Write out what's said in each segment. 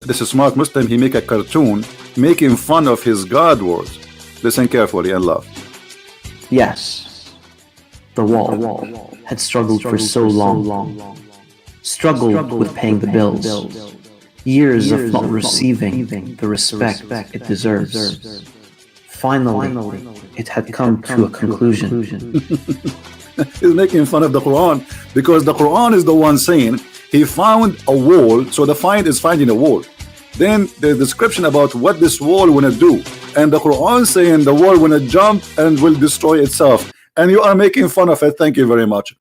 this smart Muslim, he make a cartoon making fun of his God words. Listen carefully and laugh. Yes, the wall had struggled for so long, struggled with paying the bills, years of not receiving the respect it deserves. Finally, it had come to a conclusion. He's making fun of the Quran because the Quran is the one saying he found a wall, so the find is finding a wall. Then the description about what this wall wanna do, and the Quran saying the wall wanna jump and will destroy itself, and you are making fun of it. Thank you very much.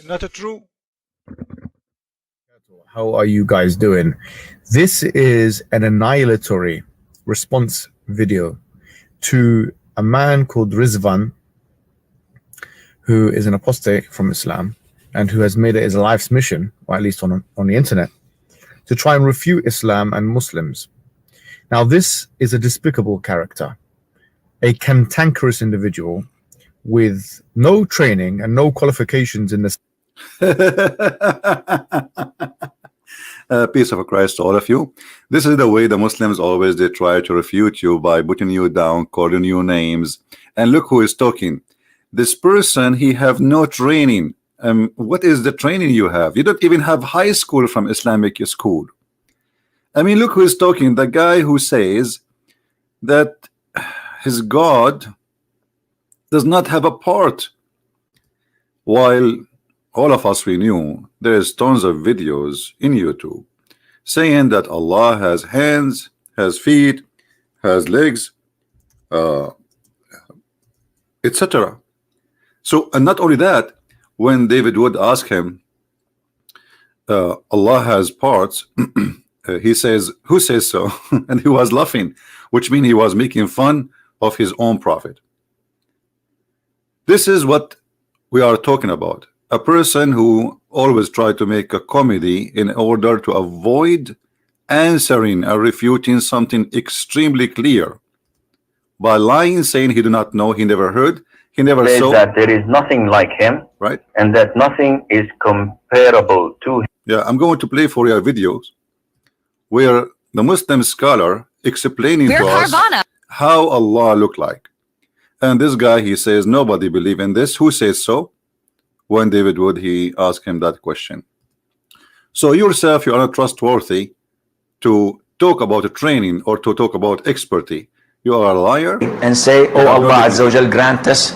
Not true. How are you guys doing? This is an annihilatory response video to a man called Rizzwan, who is an apostate from Islam and who has made it his life's mission, or at least on the internet, to try and refute Islam and Muslims. Now, this is a despicable character, a cantankerous individual with no training and no qualifications in this. Peace of Christ to all of you. This is the way the Muslims always they try to refute you by putting you down, calling you names. And look who is talking. This person, he have no training. What is the training you have? You don't even have high school from Islamic school. I mean, look who is talking. The guy who says that his God does not have a part, while all of us, we knew there's tons of videos in YouTube saying that Allah has hands, has feet, has legs, etc. So, and not only that, when David would ask him, Allah has parts, he says, who says so? And he was laughing, which means he was making fun of his own prophet. This is what we are talking about. A person who always try to make a comedy in order to avoid answering or refuting something extremely clear by lying, saying he do not know, he never heard, he never saw. That there is nothing like him, right? And that nothing is comparable to him. Yeah, I'm going to play for your videos where the Muslim scholar explaining to us how Allah look like. And this guy, he says nobody believe in this. Who says so? When David would, he asked him that question. So yourself, you are not trustworthy to talk about a training or to talk about expertise. You are a liar. And say, oh Allah Azza wa Jal, grant us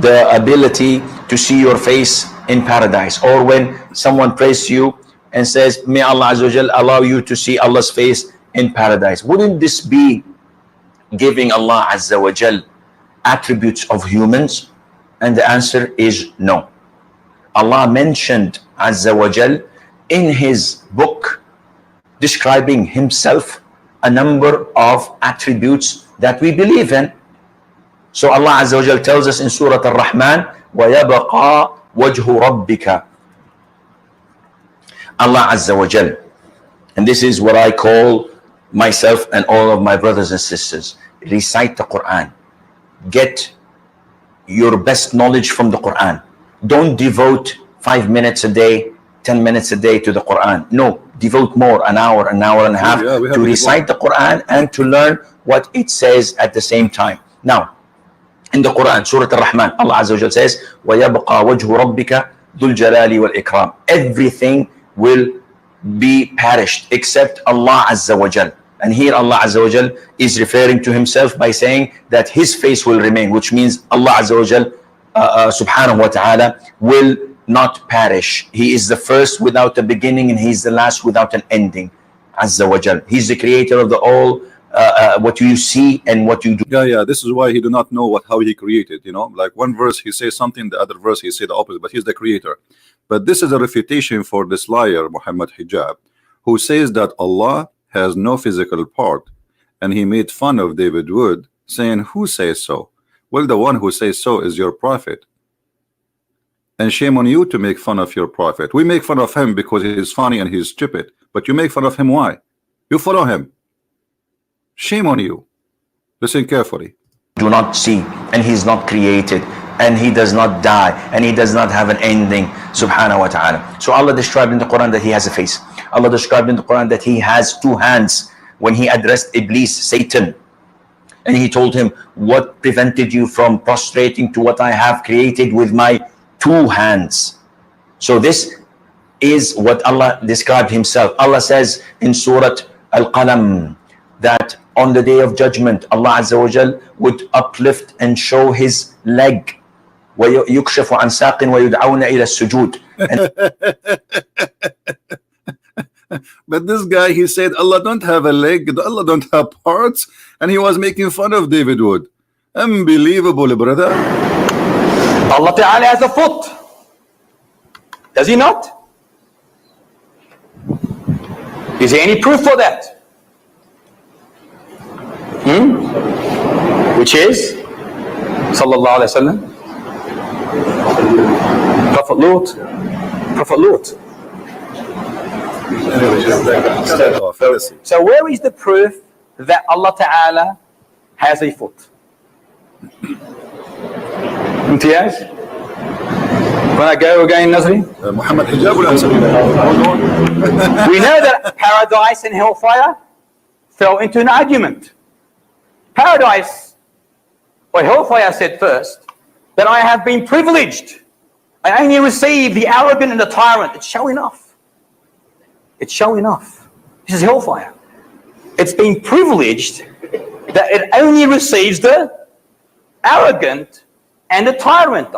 the ability to see your face in paradise. Or when someone prays to you and says, may Allah Azza wa Jal allow you to see Allah's face in paradise. Wouldn't this be giving Allah Azza wa Jal attributes of humans? And the answer is no. Allah mentioned Azza wa Jal in his book describing himself a number of attributes that we believe in. So Allah Azza wa Jal tells us in Surah Ar-Rahman, وَيَبَقَى وَجْهُ رَبِّكَ. Allah Azza wa Jal, and this is what I call myself and all of my brothers and sisters, recite the Quran. Get your best knowledge from the Quran. Don't devote 5 minutes a day, 10 minutes a day to the Quran. No, devote more, an hour and a half to recite the Quran and to learn what it says at the same time. Now, in the Quran, Surah Ar-Rahman, Allah Azza wa Jalla says, وَيَبْقَى وَجْهُ رَبِّكَ ذُو الْجَلَالِ وَالْإِكْرَامِ. Everything will be perished except Allah Azza wa Jalla. And here Allah Azza wa Jal is referring to himself by saying that his face will remain, which means Allah Azza wa Jal subhanahu wa ta'ala will not perish. He is the first without a beginning and he's the last without an ending. Azza wa Jal. He's the creator of the all, what you see and what you do. Yeah, this is why he do not know how he created, you know, like one verse he says something, the other verse he say the opposite, but he's the creator. But this is a refutation for this liar Mohammed Hijab, who says that Allah has no physical part, and he made fun of David Wood, saying, who says so? Well, the one who says so is your prophet, and shame on you to make fun of your prophet. We make fun of him because he is funny and he's stupid, but you make fun of him. Why? You follow him. Shame on you. Listen carefully. Do not see, and he's not created. and he does not die, and he does not have an ending, subhanahu wa ta'ala. So Allah described in the Quran that he has a face. Allah described in the Quran that he has two hands when he addressed Iblis, Satan, and he told him, what prevented you from prostrating to what I have created with my two hands? So this is what Allah described himself. Allah says in Surah Al-Qalam that on the day of judgment, Allah Azza wa Jal would uplift and show his leg. وَيُكْشَفُ عَنْ سَاقٍ وَيُدْعَوْنَ إِلَى السُّجُودِ. But this guy, he said Allah don't have a leg, Allah don't have parts, and he was making fun of David Wood. Unbelievable, brother. Allah Ta'ala has a foot. Does he not? Is there any proof for that? Which is Sallallahu Alaihi Wasallam, Prophet Lut. Prophet Lut. So where is the proof that Allah Ta'ala has a foot? Imtiaz? When I go again, Nazri? Mohammed Hijab will answer you. We know that paradise and hellfire fell into an argument. Paradise, or hellfire said first, that I have been privileged. I only receive the arrogant and the tyrant. It's showing off. It's showing off. This is hellfire. It's been privileged that it only receives the arrogant and the tyrant.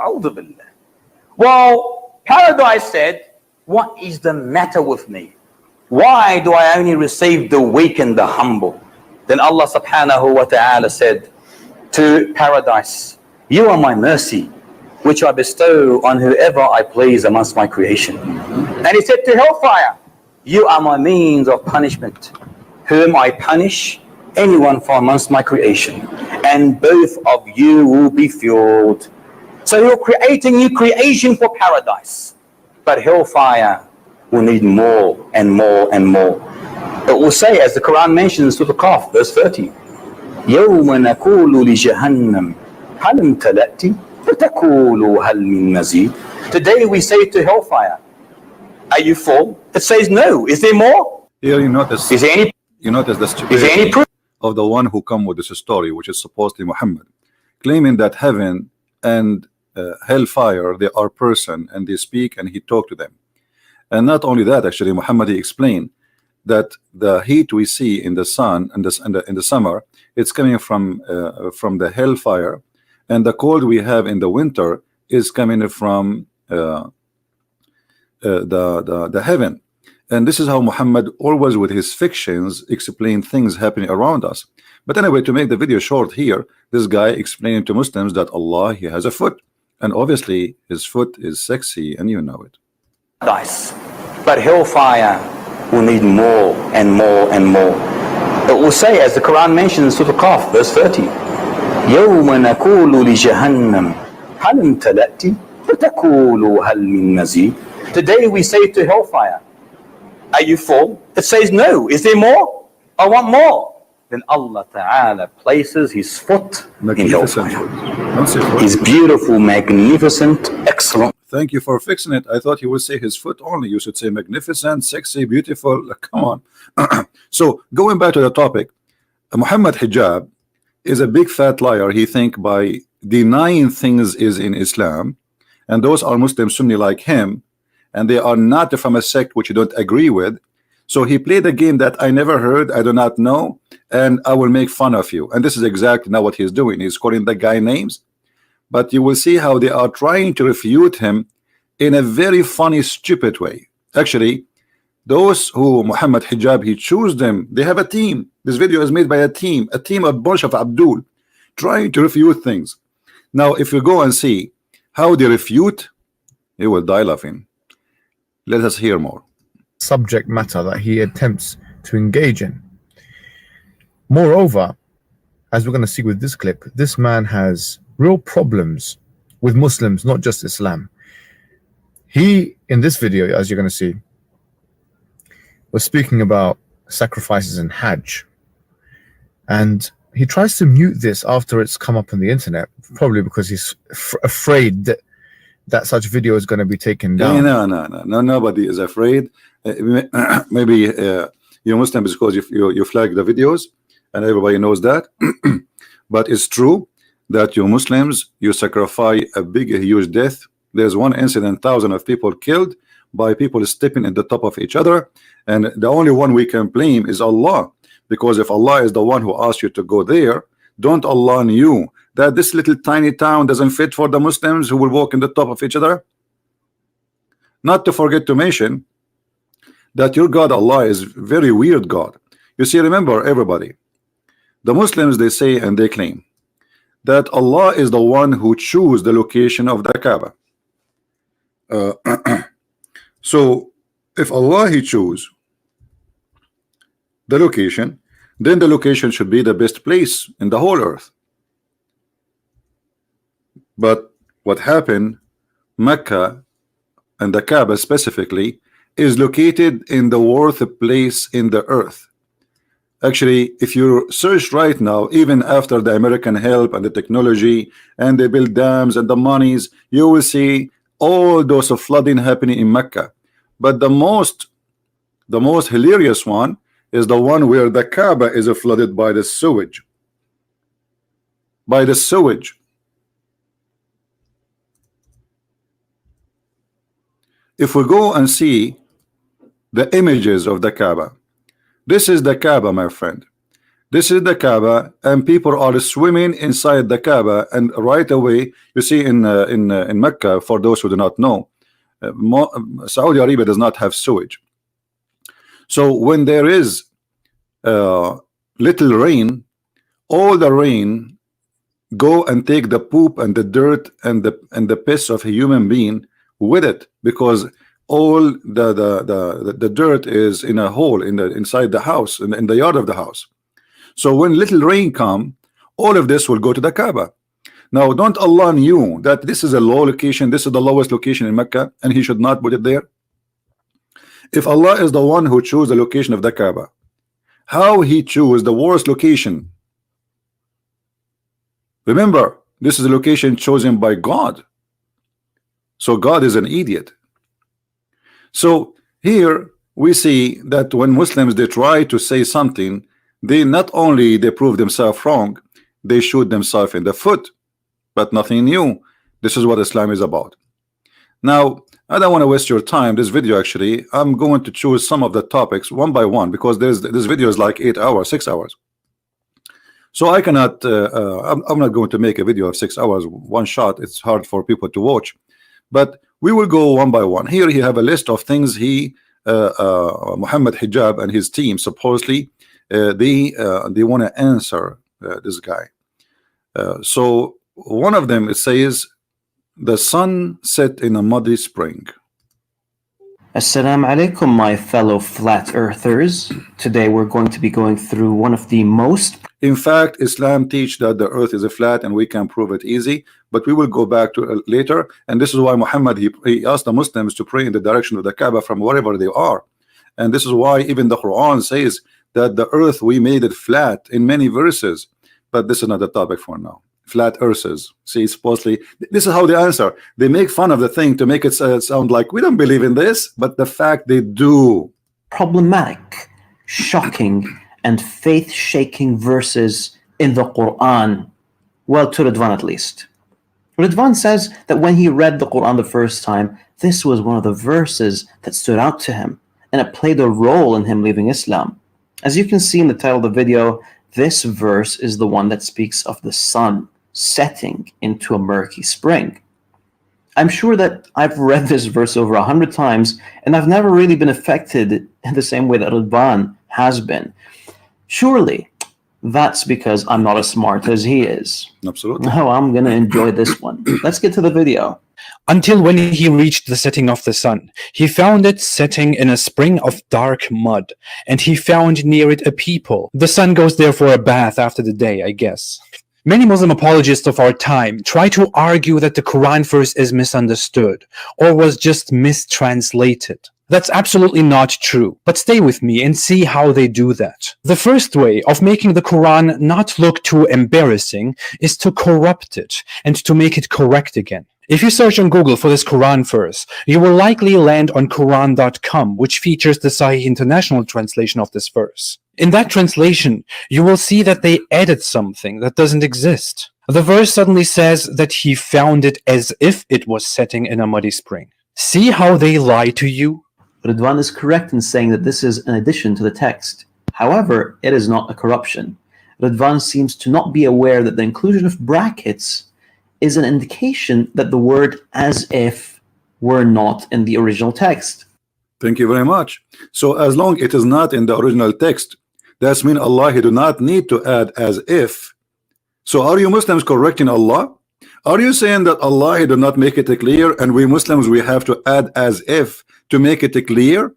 Well, paradise said, what is the matter with me? Why do I only receive the weak and the humble? Then Allah subhanahu wa ta'ala said to paradise, you are my mercy, which I bestow on whoever I please amongst my creation. And he said to hellfire, you are my means of punishment, whom I punish anyone from amongst my creation, and both of you will be fueled. So you're creating new creation for paradise, but hellfire will need more and more and more. It will say, as the Quran mentions, Surah Qaf, verse 30, يَوْمَ نَقُولُ لِجَهَنَّمْ هَلْ امْتَلَأْتِ فَتَقُولُ هَلْ مِن مَزِيدٍ. Today we say to hellfire, are you full? It says no. Is there more? Here you notice, is there any, you notice the is there stupidity any proof of the one who come with this story, which is supposedly Muhammad, claiming that heaven and hellfire, they are person and they speak and he talk to them. And not only that, actually Muhammad explained that the heat we see in the sun and in the summer, it's coming from the hellfire, and the cold we have in the winter is coming from the heaven. And this is how Muhammad always with his fictions explain things happening around us. But anyway, to make the video short here, this guy explaining to Muslims that Allah, he has a foot, and obviously his foot is sexy, and you know it. Nice. But hellfire will need more and more and more. It will say, as the Quran mentions, Surah Qaf, verse 30, يَوْمَ نَقُولُ لِجَهَنَّمْ هَلْ امْتَلَأْتِ فَتَقُولُ هَلْ مِن مَزِيدٍ. Today we say to hellfire, are you full? It says no. Is there more? I want more. Then Allah Ta'ala places his foot in hellfire. His beautiful, magnificent, excellent. Thank you for fixing it. I thought you would say his foot only. You should say magnificent, sexy, beautiful. Come on. So going back to the topic, Mohammed Hijab is a big fat liar. He think by denying things is in Islam, and those are Muslim Sunni like him, and they are not from a sect which you don't agree with. So he played a game that I never heard, I do not know, and I will make fun of you. And this is exactly now what he's doing. He's calling the guy names, but you will see how they are trying to refute him in a very funny, stupid way. Actually, those who Mohammed Hijab, he choose them. They have a team. This video is made by a team of bunch of Abdul trying to refute things. Now, if you go and see how they refute, you will die laughing. Let us hear more. Subject matter that he attempts to engage in. Moreover, as we're going to see with this clip, this man has real problems with Muslims, not just Islam. He, in this video, as you're going to see, was speaking about sacrifices in Hajj, and he tries to mute this after it's come up on the internet, probably because he's afraid that such video is going to be taken down. No, nobody is afraid. Maybe you're Muslim because you flag the videos and everybody knows that. But it's true that you Muslims, you sacrifice a huge death. There's one incident, thousands of people killed by people stepping in the top of each other, and the only one we can blame is Allah, because if Allah is the one who asked you to go there, don't Allah knew that this little tiny town doesn't fit for the Muslims who will walk in the top of each other? Not to forget to mention that your God Allah is very weird God. You see, remember everybody, the Muslims, they say and they claim that Allah is the one who choose the location of the Kaaba. So if Allah he choose the location, then the location should be the best place in the whole earth. But what happened, Mecca and the Kaaba specifically is located in the worst place in the earth. Actually, if you search right now, even after the American help and the technology and they build dams and the monies, you will see all those of flooding happening in Mecca. But the most hilarious one is the one where the Kaaba is flooded by the sewage. By the sewage. If we go and see the images of the Kaaba, this is the Kaaba, my friend. This is the Kaaba, and people are swimming inside the Kaaba. And right away, you see in Mecca, for those who do not know, Saudi Arabia does not have sewage. So when there is little rain, all the rain go and take the poop and the dirt and the piss of a human being with it, because all the dirt is in a hole inside the house, in the yard of the house. So when little rain come, all of this will go to the Kaaba. Now, don't Allah knew that this is a low location, this is the lowest location in Mecca, and he should not put it there? If Allah is the one who chose the location of the Kaaba, how he chose the worst location? Remember, this is a location chosen by God. So God is an idiot. So here we see that when Muslims they try to say something, they not only they prove themselves wrong, they shoot themselves in the foot. But nothing new. This is what Islam is about. Now, I don't want to waste your time. This video, actually, I'm going to choose some of the topics one by one, because this video is like 8 hours, 6 hours. So I cannot. I'm not going to make a video of 6 hours one shot. It's hard for people to watch. But we will go one by one. Here he have a list of things Mohammed Hijab and his team supposedly they want to answer this guy. So one of them, it says the sun set in a muddy spring. Assalamu alaikum, my fellow flat earthers. Today we're going to be going through one of the most... In fact, Islam teach that the earth is a flat and we can prove it easy, but we will go back to it later. And this is why Muhammad, he asked the Muslims to pray in the direction of the Kaaba from wherever they are. And this is why even the Quran says that the earth, we made it flat in many verses. But this is not the topic for now. Flat earthers. See, supposedly, this is how they answer. They make fun of the thing to make it sound like we don't believe in this, but the fact they do. Problematic, shocking, and faith-shaking verses in the Quran. Well, to Rizzwan at least. Rizzwan says that when he read the Quran the first time, this was one of the verses that stood out to him, and it played a role in him leaving Islam. As you can see in the title of the video, this verse is the one that speaks of the sun setting into a murky spring. I'm sure that I've read this verse over 100 times, and I've never really been affected in the same way that Rizzwan has been. Surely, that's because I'm not as smart as he is. Absolutely. Oh, I'm going to enjoy this one. Let's get to the video. Until when he reached the setting of the sun, he found it setting in a spring of dark mud, and he found near it a people. The sun goes there for a bath after the day, I guess. Many Muslim apologists of our time try to argue that the Quran verse is misunderstood or was just mistranslated. That's absolutely not true, but stay with me and see how they do that. The first way of making the Quran not look too embarrassing is to corrupt it and to make it correct again. If you search on Google for this Quran verse, you will likely land on Quran.com, which features the Sahih International translation of this verse. In that translation, you will see that they added something that doesn't exist. The verse suddenly says that he found it as if it was setting in a muddy spring. See how they lie to you? Rizzwan is correct in saying that this is an addition to the text. However, it is not a corruption. Rizzwan seems to not be aware that the inclusion of brackets is an indication that the word as if were not in the original text. Thank you very much. So as long it is not in the original text, that's mean Allah he do not need to add as if. So are you Muslims correcting Allah? Are you saying that Allah he do not make it clear and we Muslims we have to add as if to make it clear?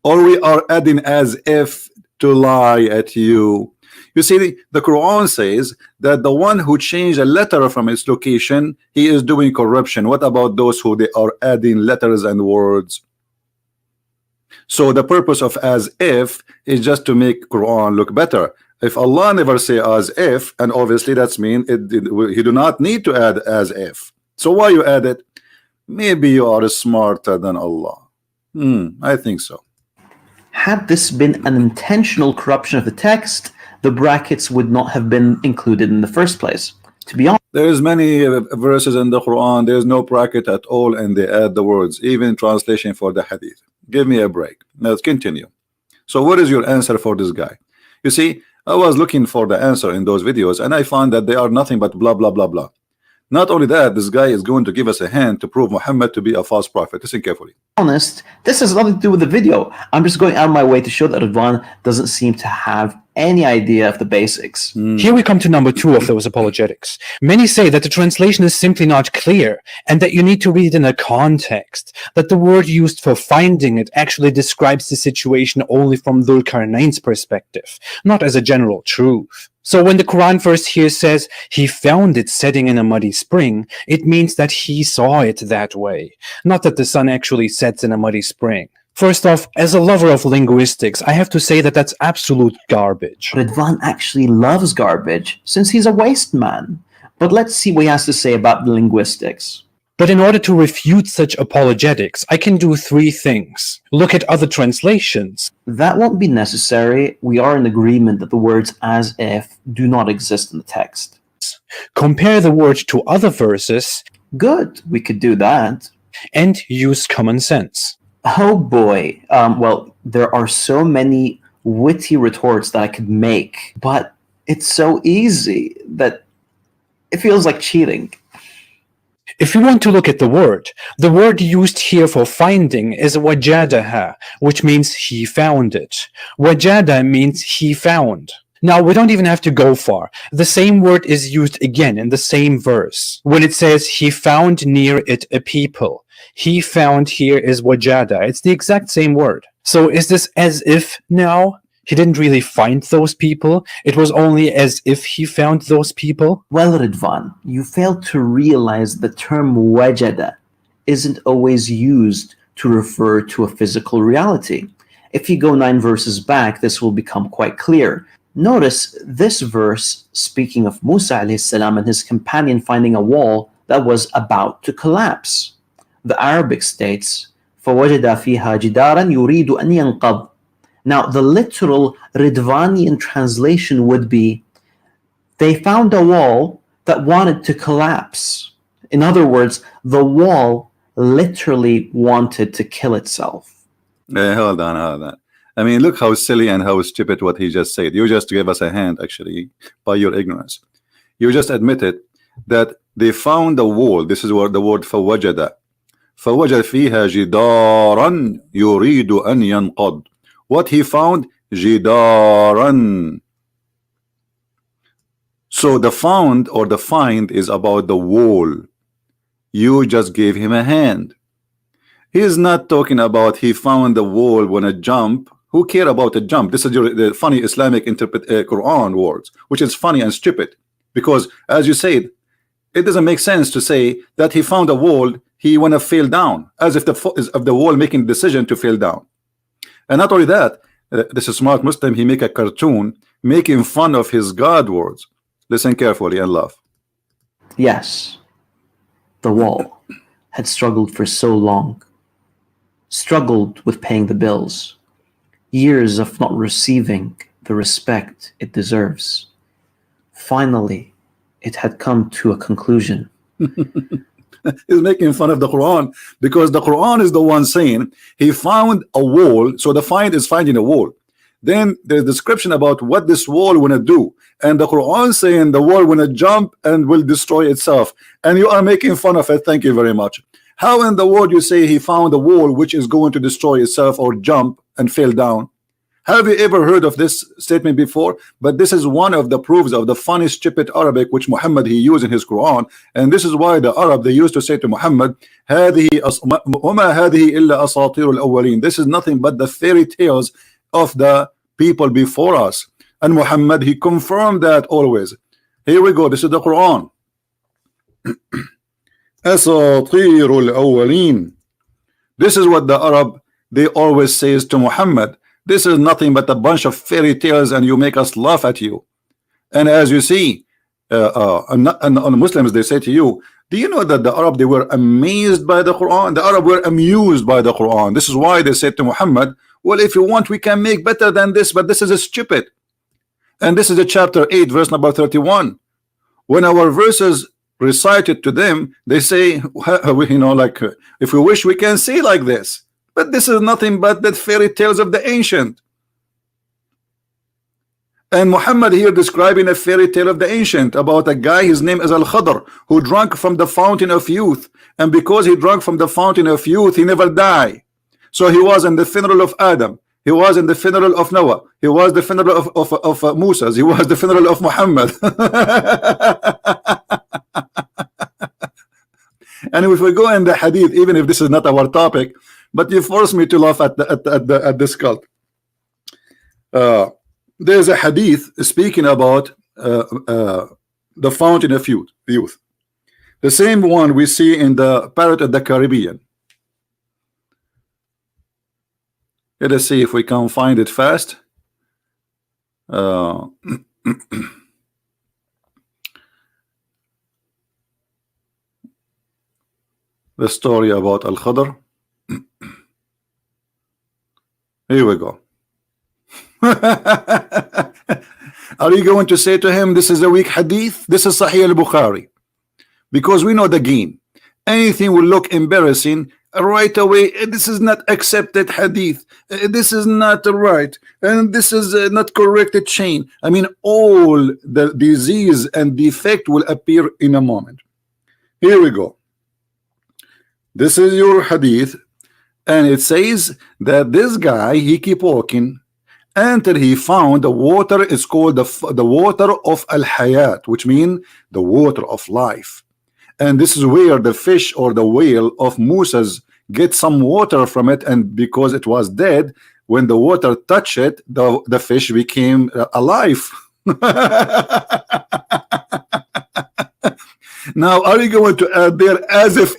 Or we are adding as if to lie at you? You see, the Quran says that the one who changed a letter from its location, he is doing corruption. What about those who they are adding letters and words? So the purpose of as if is just to make Quran look better. If Allah never say as if, and obviously that's mean he do not need to add as if. So why you add it? Maybe you are smarter than Allah. I think so. Had this been an intentional corruption of the text, the brackets would not have been included in the first place. To be honest, there's many verses in the Quran, there's no bracket at all, and they add the words, even translation for the hadith. Give me a break. Let's continue. So what is your answer for this guy? You see, I was looking for the answer in those videos, and I found that they are nothing but blah blah blah blah. Not only that, this guy is going to give us a hand to prove Muhammad to be a false prophet. Listen carefully. This has nothing to do with the video. I'm just going out of my way to show that Rizzwan doesn't seem to have any idea of the basics. Here we come to number 2 of those apologetics. Many say that the translation is simply not clear and that you need to read it in a context, that the word used for finding it actually describes the situation only from Dhul Qarnayn's perspective, not as a general truth. So when the Quran verse here says he found it setting in a muddy spring, it means that he saw it that way, not that the sun actually sets in a muddy spring. First off, as a lover of linguistics, I have to say that that's absolute garbage. Rizzwan actually loves garbage, since he's a waste man. But let's see what he has to say about the linguistics. But in order to refute such apologetics, I can do 3 things. Look at other translations. That won't be necessary. We are in agreement that the words as if do not exist in the text. Compare the word to other verses. Good, we could do that. And use common sense. Oh boy, well, there are so many witty retorts that I could make, but it's so easy that it feels like cheating. If you want to look at the word used here for finding is wajadaha, which means he found it. Wajada means he found. Now, we don't even have to go far. The same word is used again in the same verse. When it says he found near it a people, he found here is wajada. It's the exact same word. So is this as if now? He didn't really find those people. It was only as if he found those people. Well, Rizzwan, you fail to realize the term wajada isn't always used to refer to a physical reality. If you go 9 verses back, this will become quite clear. Notice this verse speaking of Musa alayhi salam and his companion finding a wall that was about to collapse. The Arabic states, فَوَجَدَ فِيهَا جِدَارًا يُرِيدُ أَنْ يَنْقَضْ. Now, the literal Rizzwanian translation would be, they found a wall that wanted to collapse. In other words, the wall literally wanted to kill itself. Hold on. I mean, look how silly and how stupid what he just said. You just gave us a hand, actually, by your ignorance. You just admitted that they found a wall. This is what the word فَوَجَدَ. فَوَجَدَ فِيهَا جِدَارًا يُرِيدُ أَنْ يَنْقَضْ. What he found? Jidaran. So the found or the find is about the wall. You just gave him a hand. He is not talking about he found the wall when a jump. Who care about a jump? This is the funny Islamic Quran words, which is funny and stupid. Because as you said, It doesn't make sense to say that he found a wall, he wanna fall down, as if the wall making decision to fall down. And not only that, this is smart Muslim, he make a cartoon making fun of his God words. Listen carefully and laugh. Yes, the wall had struggled for so long, struggled with paying the bills, years of not receiving the respect it deserves. Finally, it had come to a conclusion. He's making fun of the Quran, because the Quran is the one saying he found a wall. So the find is finding a wall. Then there's description about what this wall wanna do, and the Quran saying the wall wanna jump and will destroy itself, and you are making fun of it. Thank you very much. How in the world you say he found a wall which is going to destroy itself or jump and fall down? Have you ever heard of this statement before? But this is one of the proofs of the funny stupid Arabic which Muhammad he used in his Quran, and this is why the Arab they used to say to Muhammad, هذه وما هذه إلا أساطير الأولين. This is nothing but the fairy tales of the people before us. And Muhammad he confirmed that always. Here we go. This is the Quran. أساطير الأولين. This is what the Arab they always says to Muhammad. This is nothing but a bunch of fairy tales, and you make us laugh at you. And as you see, and Muslims they say to you, do you know that the Arab they were amazed by the Quran? The Arab were amused by the Quran. This is why they said to Muhammad, well, if you want we can make better than this, but this is a stupid. And this is a chapter 8 verse number 31. When our verses recited to them, they say, you know, like if we wish we can see like this. But this is nothing but the fairy tales of the ancient. And Muhammad here describing a fairy tale of the ancient about a guy, his name is Al-Khadr, who drank from the fountain of youth. And because he drank from the fountain of youth, he never died. So he was in the funeral of Adam. He was in the funeral of Noah. He was the funeral of Musa. He was the funeral of Muhammad. And if we go in the hadith, even if this is not our topic, but you force me to laugh at this cult. There's a hadith speaking about the fountain of youth. The same one we see in the Pirate of the Caribbean. Let us see if we can find it fast. The story about Al-Khadr. Here we go. Are you going to say to him this is a weak hadith? This is Sahih al-Bukhari. Because we know the game. Anything will look embarrassing right away. This is not accepted hadith. This is not right. And this is not corrected chain. I mean, all the disease and defect will appear in a moment. Here we go. This is your hadith. And it says that this guy, he keep walking until he found the water. Is called the water of Al-Hayat, which means the water of life. And this is where the fish or the whale of Musa's get some water from it, and because it was dead, when the water touched it, the fish became alive. Now, are you going to add there as if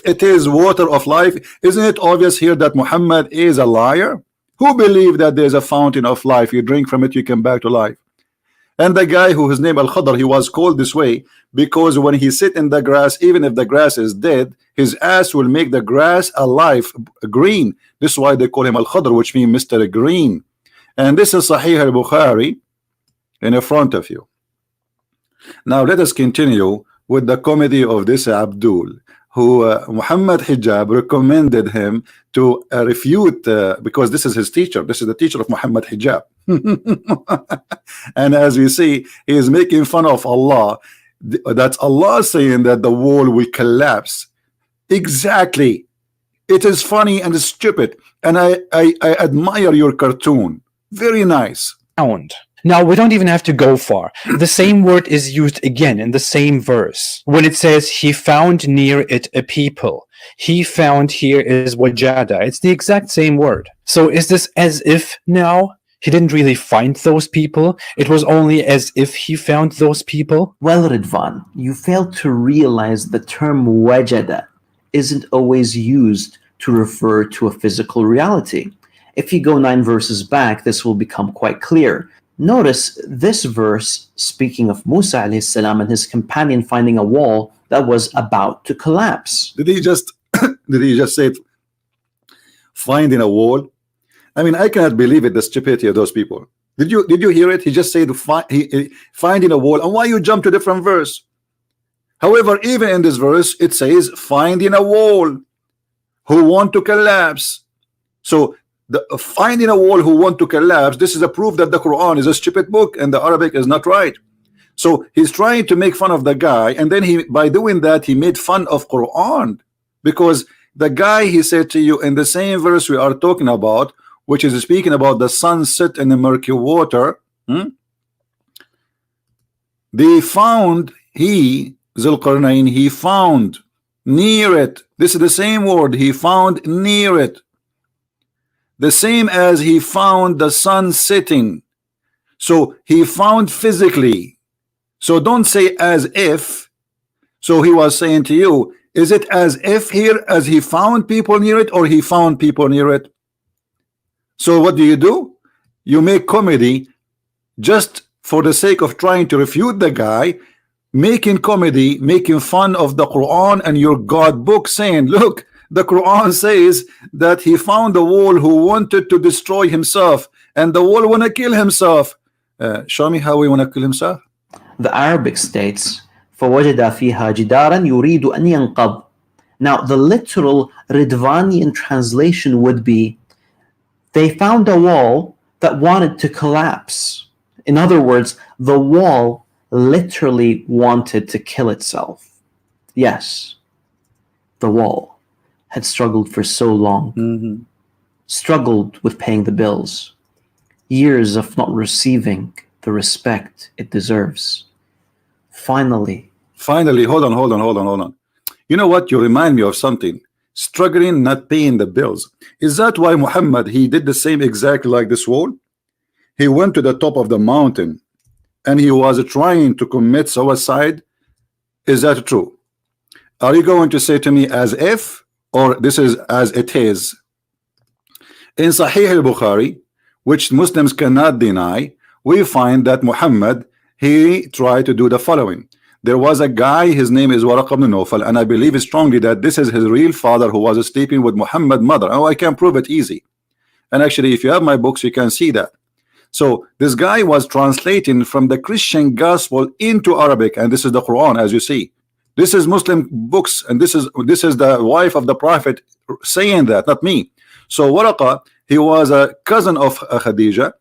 it is water of life? Isn't it obvious here that Muhammad is a liar? Who believe that there's a fountain of life, you drink from it, you come back to life? And the guy who his name Al-Khadr, he was called this way because when he sit in the grass, even if the grass is dead, his ass will make the grass alive, green. This is why they call him Al-Khadr, which means Mr. Green. And this is Sahih al-Bukhari in front of you. Now let us continue with the comedy of this Abdul, who Mohammed Hijab recommended him to refute, because this is his teacher. This is the teacher of Mohammed Hijab. And as we see, he is making fun of Allah. That's Allah saying that the wall will collapse. Exactly. It is funny and stupid. And I admire your cartoon. Very nice. Now, we don't even have to go far. The same word is used again in the same verse. When it says, he found near it a people. He found here is wajada. It's the exact same word. So is this as if now? He didn't really find those people. It was only as if he found those people. Well, Ridwan, you fail to realize the term wajada isn't always used to refer to a physical reality. If you go 9 verses back, this will become quite clear. Notice this verse speaking of Musa alayhi salam and his companion finding a wall that was about to collapse. Did he just say finding a wall? I mean, I cannot believe it, the stupidity of those people. Did you hear it? He just said finding a wall. And why you jump to different verse? However, even in this verse, it says finding a wall who want to collapse. So the finding a wall who want to collapse, this is a proof that the Quran is a stupid book and the Arabic is not right. So he's trying to make fun of the guy, and then by doing that he made fun of Quran, because the guy, he said to you in the same verse we are talking about, which is speaking about the sunset in the murky water, they found, Zulqarnain, he found near it. This is the same word, he found near it, the same as he found the sun setting. So he found physically. So don't say as if. So he was saying to you, is it as if here as he found people near it, or he found people near it? So what do? You make comedy just for the sake of trying to refute the guy, making comedy, making fun of the Quran and your God book, saying, look, the Quran says that he found a wall who wanted to destroy himself, and the wall want to kill himself. Show me how he want to kill himself. The Arabic states, فَوَجَدَ فِيهَا جِدَارًا يُرِيدُ أَنْ يَنْقَضْ. Now, the literal Ridvanian translation would be, they found a wall that wanted to collapse. In other words, the wall literally wanted to kill itself. Yes, the wall had struggled for so long, struggled with paying the bills, years of not receiving the respect it deserves. Finally, hold on. You know what? You remind me of something. Struggling, not paying the bills. Is that why Muhammad, he did the same exactly like this wall? He went to the top of the mountain and he was trying to commit suicide. Is that true? Are you going to say to me as if, or this is as it is? In Sahih al-Bukhari, which Muslims cannot deny, we find that Muhammad, he tried to do the following. There was a guy, his name is Waraq ibn Nawfal, and I believe strongly that this is his real father who was sleeping with Muhammad's mother. Oh, I can prove it easy. And actually, if you have my books, you can see that. So this guy was translating from the Christian gospel into Arabic, and this is the Quran, as you see. This is Muslim books, and this is the wife of the Prophet saying that, not me. So Waraqa, he was a cousin of Khadija,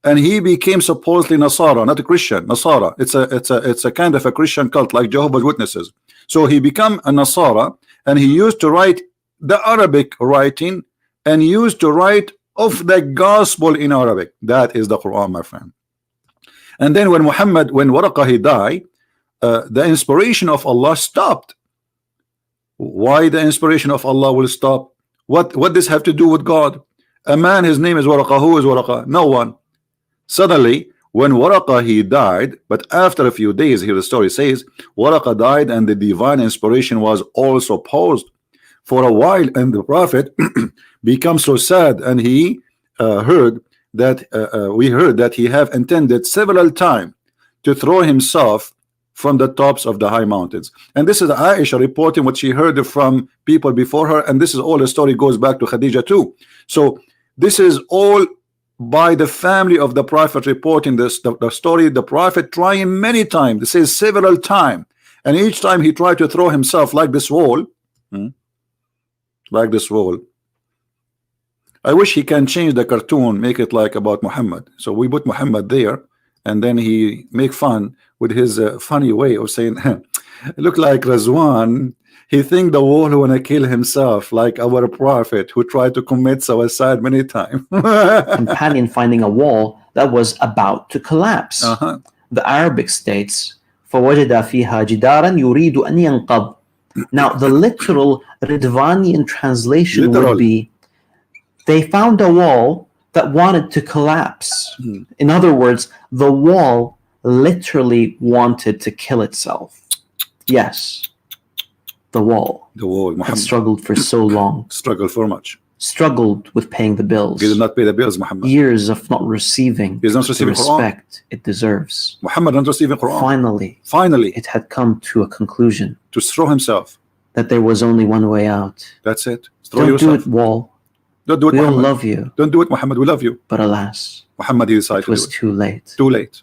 and he became supposedly Nasara, not a Christian. Nasara, it's a kind of a Christian cult like Jehovah's Witnesses. So he became a Nasara, and he used to write the Arabic writing, and used to write of the gospel in Arabic. That is the Quran, my friend. And then when Waraqa he died, the inspiration of Allah stopped. Why the inspiration of Allah will stop? What this have to do with God? A man, his name is Waraqa. Who is Waraqa? No one. Suddenly, when Waraqa he died, but after a few days, here the story says, Waraqa died and the divine inspiration was also paused for a while, and the Prophet became so sad, and he heard that he have intended several times to throw himself from the tops of the high mountains. And this is Aisha reporting what she heard from people before her, and this is all the story goes back to Khadija too. So this is all by the family of the Prophet reporting this, the story. The Prophet trying many times, this is several times, and each time he tried to throw himself like this wall, like this wall. I wish he can change the cartoon, make it like about Muhammad. So we put Muhammad there, and then he make fun with his funny way of saying, look like Rizzwan. He think the wall want to kill himself, like our Prophet who tried to commit suicide many times. companion finding a wall that was about to collapse. The Arabic states, فَوَجَدَ فِيهَا جِدَارًا يُرِيدُ أَنْ يَنْقَضْ. Now, the literal Ridvanian translation would be, they found a wall that wanted to collapse. In other words, the wall literally wanted to kill itself. Yes, the wall The wall, had Muhammad. struggled for so long, Struggle for much. struggled with paying the bills, He did not pay the bills, Muhammad. years of not receiving He is not the receiving Quran. respect it deserves. Muhammad not receiving Quran. Finally, It it had come to a conclusion to throw himself. that there was only one way out. That's it. Throw Don't do yourself. it, wall. Don't do it, We all Muhammad. love you, Don't do it, Muhammad. We love you. but alas, Muhammad, he decided it to was do it. too late. Too late.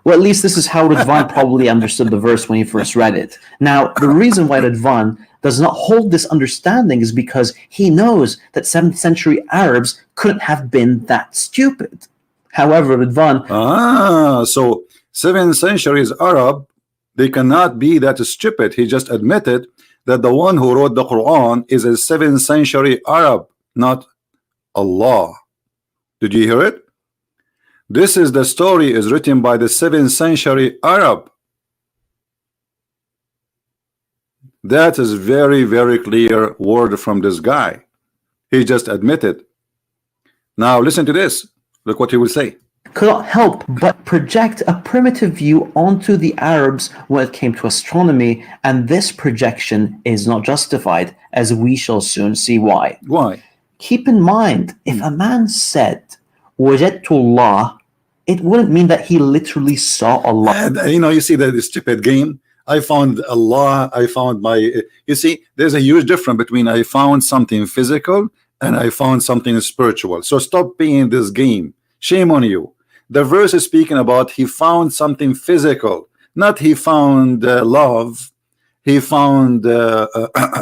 Well, at least this is how Rizzwan probably understood the verse when he first read it. Now, the reason why Rizzwan does not hold this understanding is because he knows that 7th century Arabs couldn't have been that stupid. However, Rizzwan, So 7th centuries Arab, they cannot be that stupid. He just admitted that the one who wrote the Quran is a 7th century Arab, not Allah. Did you hear it? This is the story is written by the 7th century Arab. That is very, very clear word from this guy. He just admitted. Now listen to this. Look what he will say. could not help but project a primitive view onto the Arabs when it came to astronomy, and this projection is not justified, as we shall soon see why. Why? Keep in mind, if a man said, Wajadtullah, it wouldn't mean that he literally saw Allah. And, you know, you see that stupid game. I found Allah. I found my. You see, there's a huge difference between I found something physical and I found something spiritual. So stop playing this game. Shame on you. The verse is speaking about he found something physical, not he found love. He found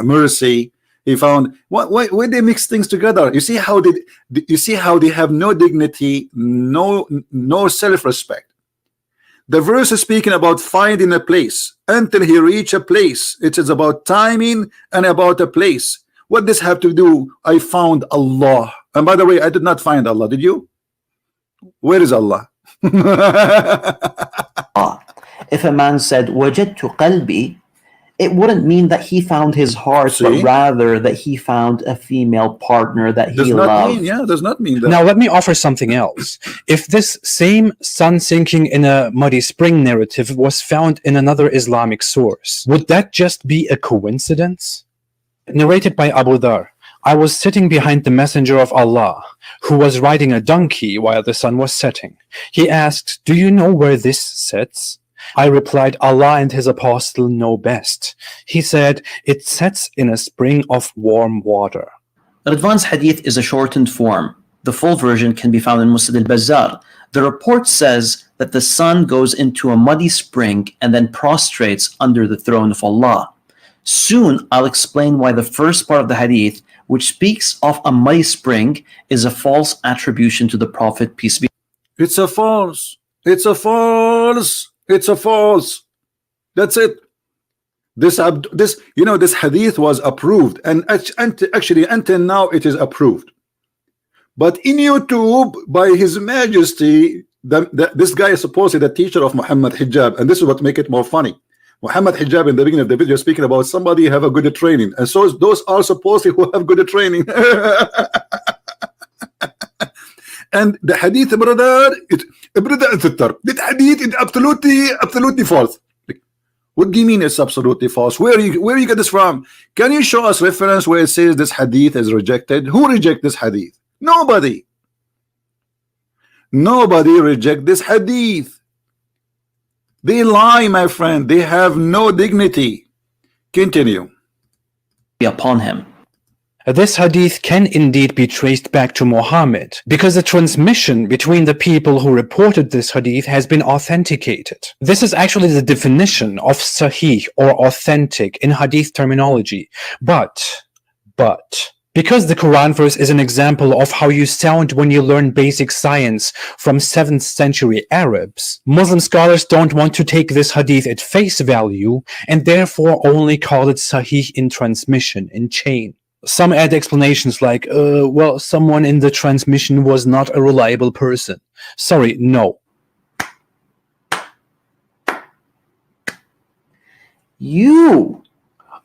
mercy. He found why they mix things together. You see how they have no dignity, no self-respect. The verse is speaking about finding a place until he reach a place. It is about timing and about a place. What does have to do? I found Allah. And by the way, I did not find Allah. Did you? Where is Allah? If a man said wajadtu qalbi, it wouldn't mean that he found his heart, See? but rather that he found a female partner that Does he not loved. mean, yeah, does not mean that. Now, let me offer something else. If this same sun sinking in a muddy spring narrative was found in another Islamic source, would that just be a coincidence? Narrated by Abu Dhar, I was sitting behind the Messenger of Allah, who was riding a donkey while the sun was setting. He asked, "Do you know where this sets?" I replied, "Allah and His Apostle know best." He said, "It sets in a spring of warm water." Rizzwan's hadith is a shortened form. The full version can be found in Musnad al-Bazzar. The report says that the sun goes into a muddy spring and then prostrates under the throne of Allah. Soon I'll explain why the first part of the hadith, which speaks of a muddy spring, is a false attribution to the Prophet, peace be. It's a false. It's a false. It's a false. That's it. This hadith was approved, and actually until now it is approved. But in YouTube, by His Majesty, this guy is supposedly the teacher of Mohammed Hijab, and this is what make it more funny. Mohammed Hijab in the beginning of the video speaking about somebody have a good training, and so those are supposedly who have good training. And the hadith, brother, that hadith is absolutely false. What do you mean it's absolutely false? Where you get this from? Can you show us reference where it says this hadith is rejected? Who reject this hadith? Nobody. Nobody reject this hadith. They lie, my friend. They have no dignity. Continue. Upon him. This hadith can indeed be traced back to Muhammad, because the transmission between the people who reported this hadith has been authenticated. This is actually the definition of sahih or authentic in hadith terminology. But, because the Quran verse is an example of how you sound when you learn basic science from 7th century Arabs, Muslim scholars don't want to take this hadith at face value and therefore only call it sahih in transmission, in chain. Some add explanations like, well, someone in the transmission was not a reliable person. Sorry, no. You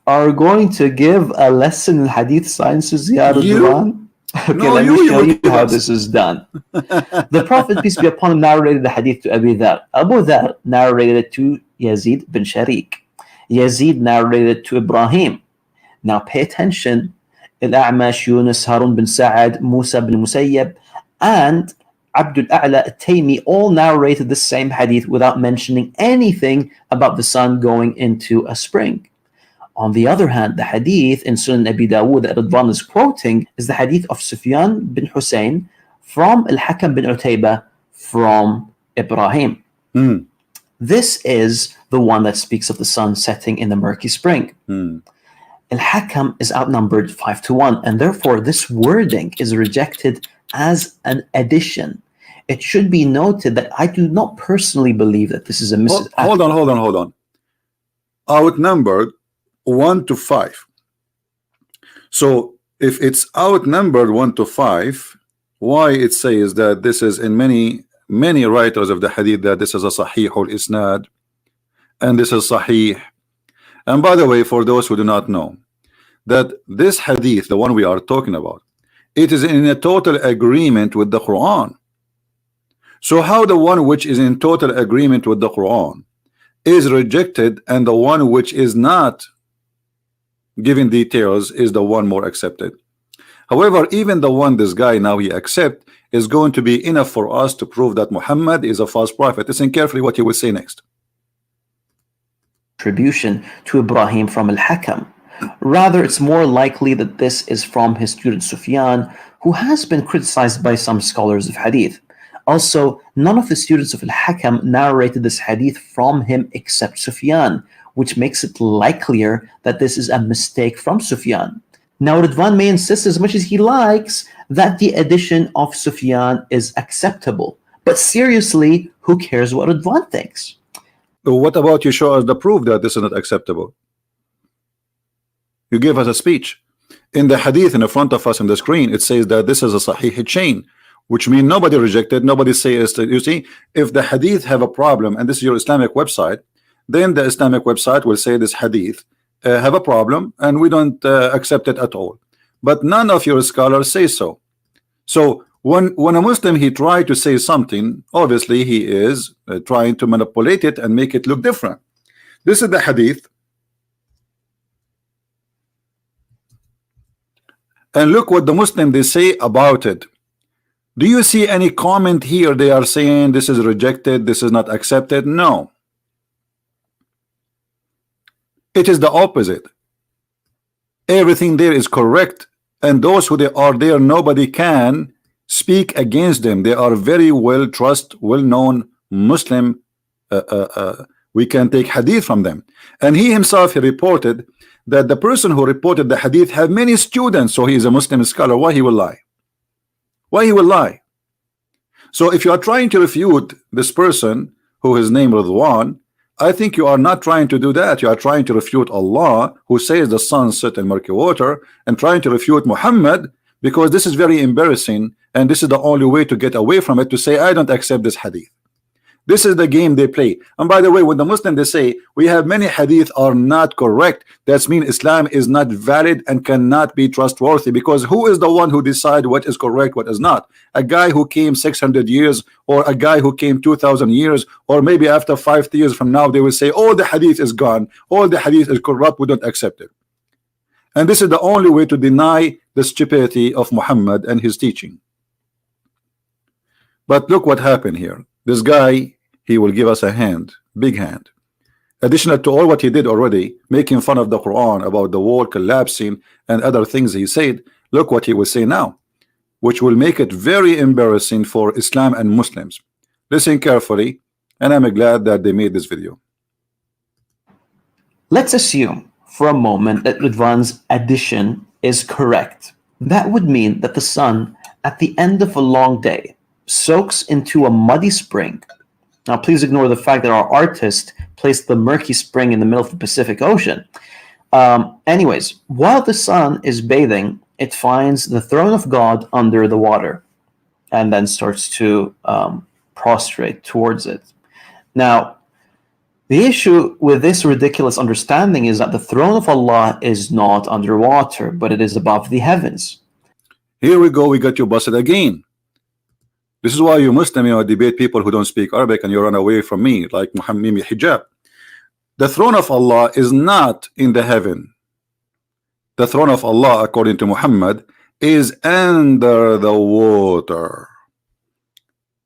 are going to give a lesson in hadith sciences, Ya Rizzwan? Okay, No, let me show will you give how us. this is done. The Prophet, peace be upon him, narrated the hadith to Abu Dhar. Abu Dhar narrated it to Yazid bin Sharik. Yazid narrated it to Ibrahim. Now pay attention. Al-A'mash, Yunus, Harun bin Sa'ad, Musa bin Musayyab, and Abdul A'la al-Taymi all narrated the same hadith without mentioning anything about the sun going into a spring. On the other hand, the hadith in Sunan Abi Dawud that Rizzwan is quoting is the hadith of Sufyan bin Hussein from Al-Hakam bin Utaybah from Ibrahim. Hmm. This is the one that speaks of the sun setting in the murky spring. Al-Hakam is outnumbered 5-1, and therefore this wording is rejected as an addition. It should be noted that I do not personally believe that this is a Hold on. Outnumbered 1-5. So if it's outnumbered 1-5, why it says that this is in many writers of the hadith that this is a sahih al-isnad and this is sahih. And by the way, for those who do not know, that this hadith, the one we are talking about, it is in a total agreement with the Quran. So how the one which is in total agreement with the Quran is rejected and the one which is not giving details is the one more accepted? However, even the one this guy now he accept is going to be enough for us to prove that Muhammad is a false prophet. Listen carefully what he will say next. Attribution to Ibrahim from Al-Hakam. Rather, it's more likely that this is from his student Sufyan, who has been criticized by some scholars of hadith. Also, none of the students of Al-Hakam narrated this hadith from him except Sufyan, which makes it likelier that this is a mistake from Sufyan. Now, Rizzwan may insist as much as he likes that the addition of Sufyan is acceptable. But seriously, who cares what Rizzwan thinks? So what about you show us the proof that this is not acceptable? You gave us a speech. In the hadith in the front of us on the screen, it says that this is a sahih chain, which means nobody rejected, nobody says, you see, if the hadith have a problem, and this is your Islamic website, then the Islamic website will say this hadith have a problem and we don't accept it at all. But none of your scholars say so. So when a Muslim he try to say something, obviously he is trying to manipulate it and make it look different. This is the hadith, and look what the Muslim they say about it. Do you see any comment here? They are saying this is rejected, this is not accepted. No, it is the opposite. Everything there is correct, and those who they are there, nobody can speak against them. They are very well well-known Muslim. We can take hadith from them, and he himself he reported that the person who reported the hadith have many students, so he is a Muslim scholar. Why he will lie? Why he will lie? So if you are trying to refute this person who is named Rizzwan, I think you are not trying to do that. You are trying to refute Allah, who says the sun set in murky water, and trying to refute Muhammad, because this is very embarrassing, and this is the only way to get away from it, to say I don't accept this hadith. This is the game they play. And by the way, when the Muslim they say we have many hadith are not correct, that means Islam is not valid and cannot be trustworthy, because who is the one who decide what is correct, what is not? A guy who came 600 years, or a guy who came 2,000 years, or maybe after 5 years from now they will say all the hadith is gone, all the hadith is corrupt, we don't accept it. And this is the only way to deny the stupidity of Muhammad and his teaching. But look what happened here. This guy, he will give us a hand, big hand. Additional to all what he did already, making fun of the Quran about the wall collapsing and other things he said, look what he will say now, which will make it very embarrassing for Islam and Muslims. Listen carefully, and I'm glad that they made this video. Let's assume for a moment that Rizzwan's addition is correct. That would mean that the sun, at the end of a long day, soaks into a muddy spring. Now, please ignore the fact that our artist placed the murky spring in the middle of the Pacific Ocean. Anyways, while the sun is bathing, it finds the throne of God under the water and then starts to prostrate towards it. Now, the issue with this ridiculous understanding is that the throne of Allah is not underwater, but it is above the heavens. Here we go, we got you busted again. This is why you Muslim, debate people who don't speak Arabic and you run away from me, like Mimi Hijab. The throne of Allah is not in the heaven. The throne of Allah, according to Muhammad, is under the water.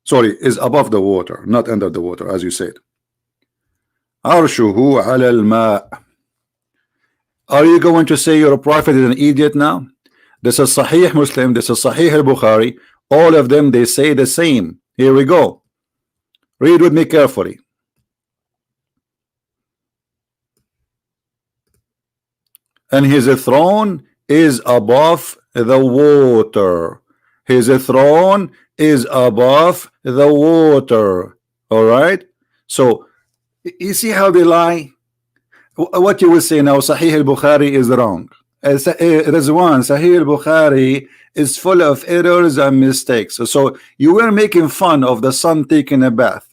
Sorry, is above the water, not under the water, as you said. Arshuhu ala al-ma'. Are you going to say your prophet is an idiot now? This is Sahih Muslim, this is Sahih al-Bukhari. All of them, they say the same. Here we go. Read with me carefully. And his throne is above the water. His throne is above the water. All right. So you see how they lie. What you will say now, Sahih al-Bukhari is wrong. Rizzwan, Sahih al-Bukhari is full of errors and mistakes. So you were making fun of the sun taking a bath.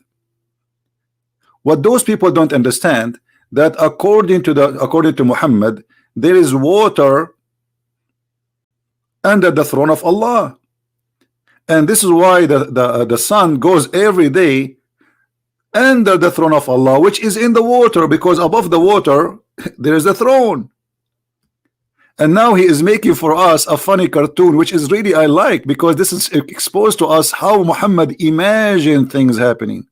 What those people don't understand, that according to Muhammad, there is water under the throne of Allah. And this is why the sun goes every day under the throne of Allah, which is in the water, because above the water there is a throne. And now he is making for us a funny cartoon, which is really I like, because this is exposed to us how Muhammad imagined things happening.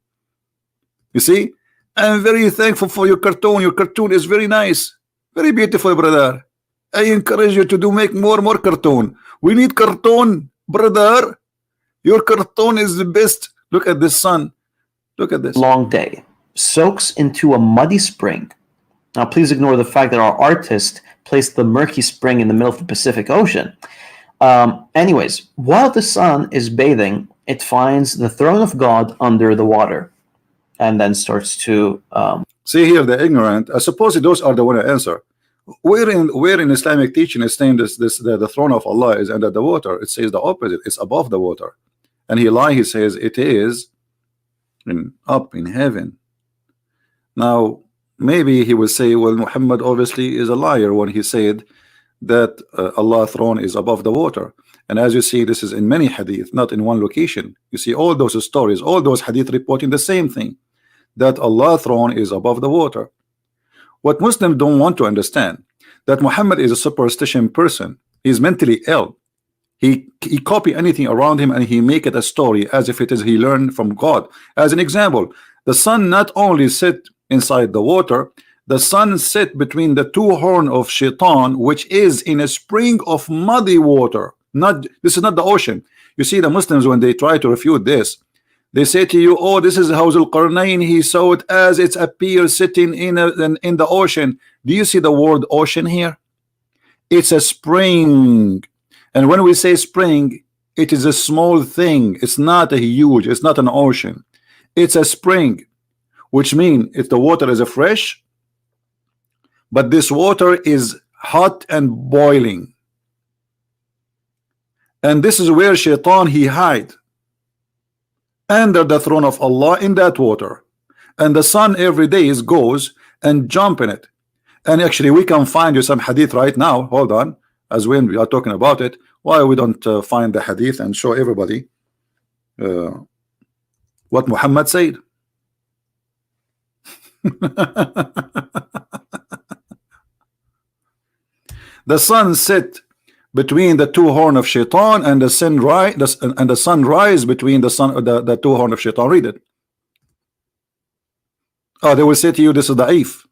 You see, I'm very thankful for your cartoon. Your cartoon is very nice, very beautiful, brother. I encourage you to make more cartoon. We need cartoon, brother. Your cartoon is the best. Look at this sun. Look at this. Long day soaks into a muddy spring. Now, please ignore the fact that our artist placed the murky spring in the middle of the Pacific Ocean. Anyways, while the sun is bathing, it finds the throne of God under the water, and then starts to see here the ignorant. I suppose those are the one to answer. Where in Islamic teaching is saying the throne of Allah is under the water? It says the opposite. It's above the water, and he says it is up in heaven. Now maybe he will say, well, Muhammad obviously is a liar when he said that Allah's throne is above the water. And as you see, this is in many hadith, not in one location. You see all those stories, all those hadith reporting the same thing, that Allah's throne is above the water. What Muslims don't want to understand, that Muhammad is a superstition person. He's mentally ill. He copy anything around him and he make it a story as if it is he learned from God. As an example, the sun not only sit inside the water, the sun sit between the two horns of shaitan, which is in a spring of muddy water. This is not the ocean. You see, the Muslims, when they try to refute this, they say to you, oh, this is how Al-Qarnayn, he saw it as it appears sitting in the ocean. Do you see the word ocean here? It's a spring. And when we say spring, it is a small thing. It's not a huge, it's not an ocean. It's a spring, which means if the water is fresh, but this water is hot and boiling. And this is where shaitan he hide under the throne of Allah in that water. And the sun every day goes and jump in it. And actually we can find you some hadith right now. Hold on, as when we are talking about it, why we don't find the hadith and show everybody what Muhammad said. The sun set between the two horns of shaitan, and the sun rise between the two horns of shaitan. Read it. Oh, they will say to you, this is da'if.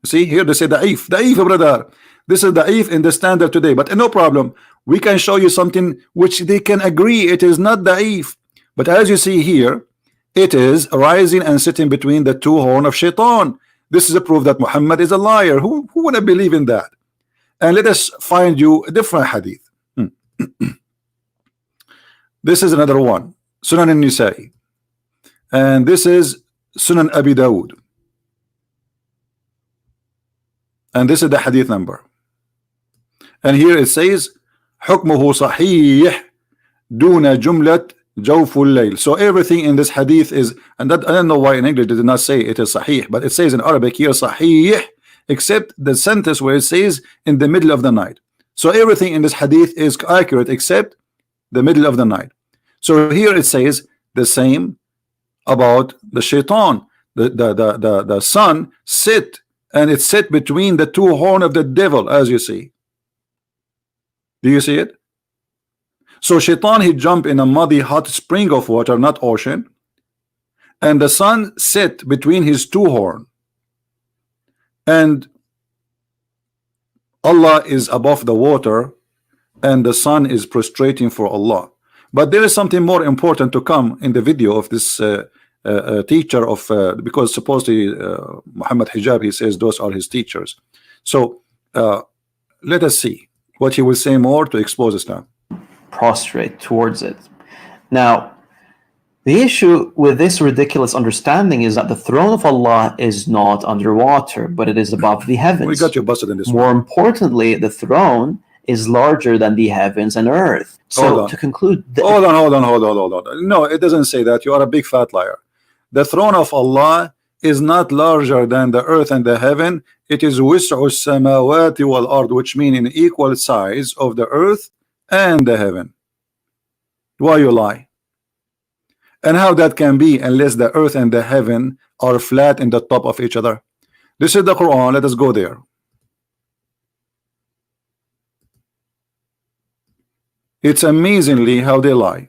See here, they say da'if, brother. This is da'if in the standard today, but no problem. We can show you something which they can agree it is not da'if. But as you see here, it is rising and sitting between the two horns of shaitan. This is a proof that Muhammad is a liar. Who would believe in that? And let us find you a different hadith. This is another one, Sunan al-Nisa'i, and this is Sunan Abi Dawud, and this is the hadith number. And here it says حكمه صحيح دون جملة جوف الليل. So everything in this hadith is, and that, I don't know why in English they did not say it is sahih, but it says in Arabic here sahih, except the sentence where it says in the middle of the night. So everything in this hadith is accurate except the middle of the night. So here it says the same about the shaitan. The sun sit, and it's set between the two horns of the devil, as you see. Do you see it? So shaitan, he jump in a muddy hot spring of water, not ocean, and the sun sit between his two horns, and Allah is above the water, and the sun is prostrating for Allah. But there is something more important to come in the video of this teacher of because supposedly Mohammed Hijab, he says those are his teachers. So let us see what he will say more to expose Islam. Prostrate towards it. Now, the issue with this ridiculous understanding is that the throne of Allah is not underwater, but it is above the heavens. We got you busted in this More one. importantly, the throne is larger than the heavens and earth. So to conclude, hold on. No, it doesn't say that. You are a big fat liar. The throne of Allah is not larger than the earth and the heaven. It is wis'u samawati wal ard, which mean in equal size of the earth and the heaven. Why you lie? And how that can be unless the earth and the heaven are flat in the top of each other? This is the Quran. Let us go there. It's amazingly how they lie.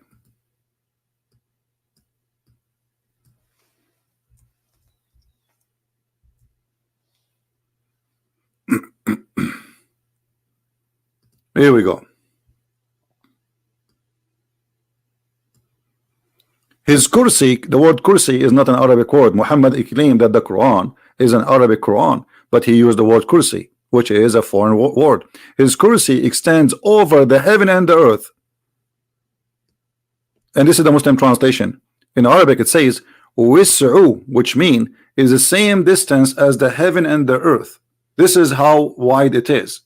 Here we go. His kursi, the word kursi is not an Arabic word. Muhammad claimed that the Quran is an Arabic Quran, but he used the word kursi, which is a foreign word. His kursi extends over the heaven and the earth. And this is the Muslim translation. In Arabic it says wis'u, which mean is the same distance as the heaven and the earth. This is how wide it is.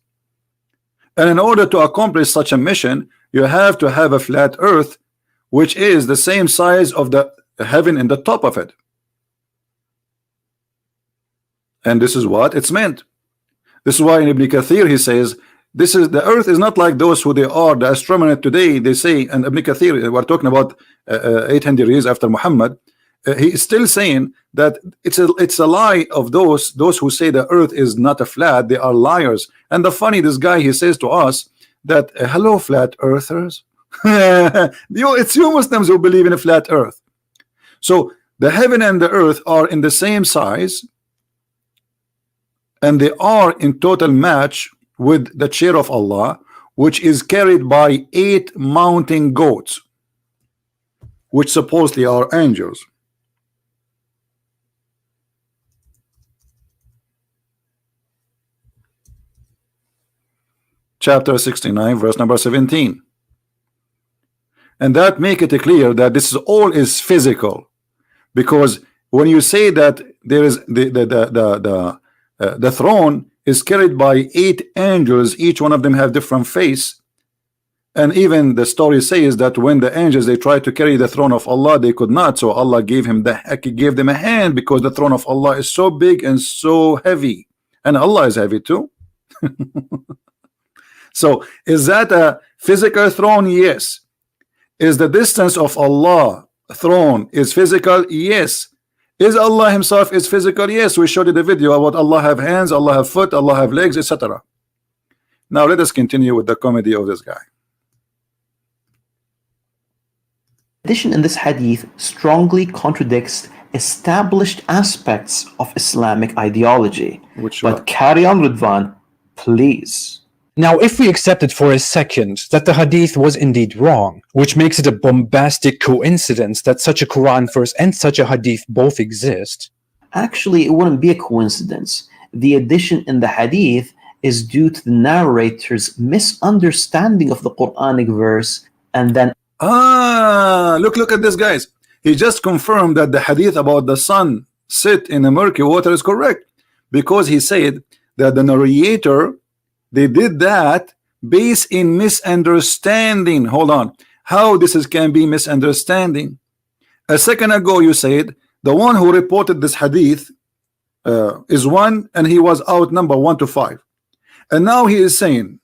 And in order to accomplish such a mission, you have to have a flat earth, which is the same size of the heaven in the top of it. And this is what it's meant. This is why in Ibn Kathir he says this is the earth is not like those who they are the astronomers today. They say, and Ibn Kathir, we're talking about 800 years after Muhammad, he is still saying that it's a lie of those who say the earth is not a flat. They are liars. And the funny, this guy, he says to us that hello flat earthers. It's you Muslims who believe in a flat earth. So the heaven and the earth are in the same size, and they are in total match with the chair of Allah, which is carried by 8 mountain goats, which supposedly are angels. Chapter 69, verse number 17. And that make it clear that this is all is physical, because when you say that there is the throne is carried by 8 angels, each one of them have different face, and even the story says that when the angels they tried to carry the throne of Allah, they could not, so Allah gave them a hand, because the throne of Allah is so big and so heavy, and Allah is heavy too. So is that a physical throne? Yes. Is the distance of Allah throne is physical? Yes. Is Allah himself is physical? Yes. We showed you the video about Allah have hands, Allah have foot, Allah have legs, etc. Now let us continue with the comedy of this guy. addition in this hadith strongly contradicts established aspects of Islamic ideology. But carry on, Rizzwan, please. Now, if we accept it for a second that the hadith was indeed wrong, which makes it a bombastic coincidence that such a Quran verse and such a hadith both exist. Actually, it wouldn't be a coincidence. The addition in the hadith is due to the narrator's misunderstanding of the Quranic verse, and then look at this, guys. He just confirmed that the hadith about the sun sit in the murky water is correct, because he said that the narrator, they did that based in misunderstanding. Hold on, how this can be misunderstanding? A second ago you said the one who reported this hadith is one, and he was outnumbered 1 to 5, and now he is saying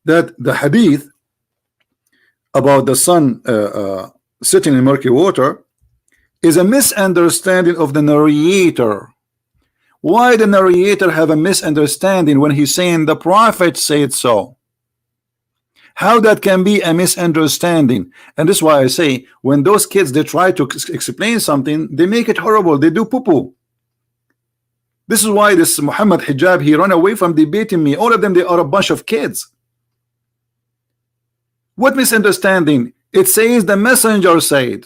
that the hadith about the sun sitting in murky water is a misunderstanding of the narrator. Why the narrator have a misunderstanding when he's saying the prophet said so? How that can be a misunderstanding? And this is why I say, when those kids, they try to explain something, they make it horrible. They do poo-poo. This is why this Mohammed Hijab, he run away from debating me. All of them, they are a bunch of kids. What misunderstanding? It says the messenger said.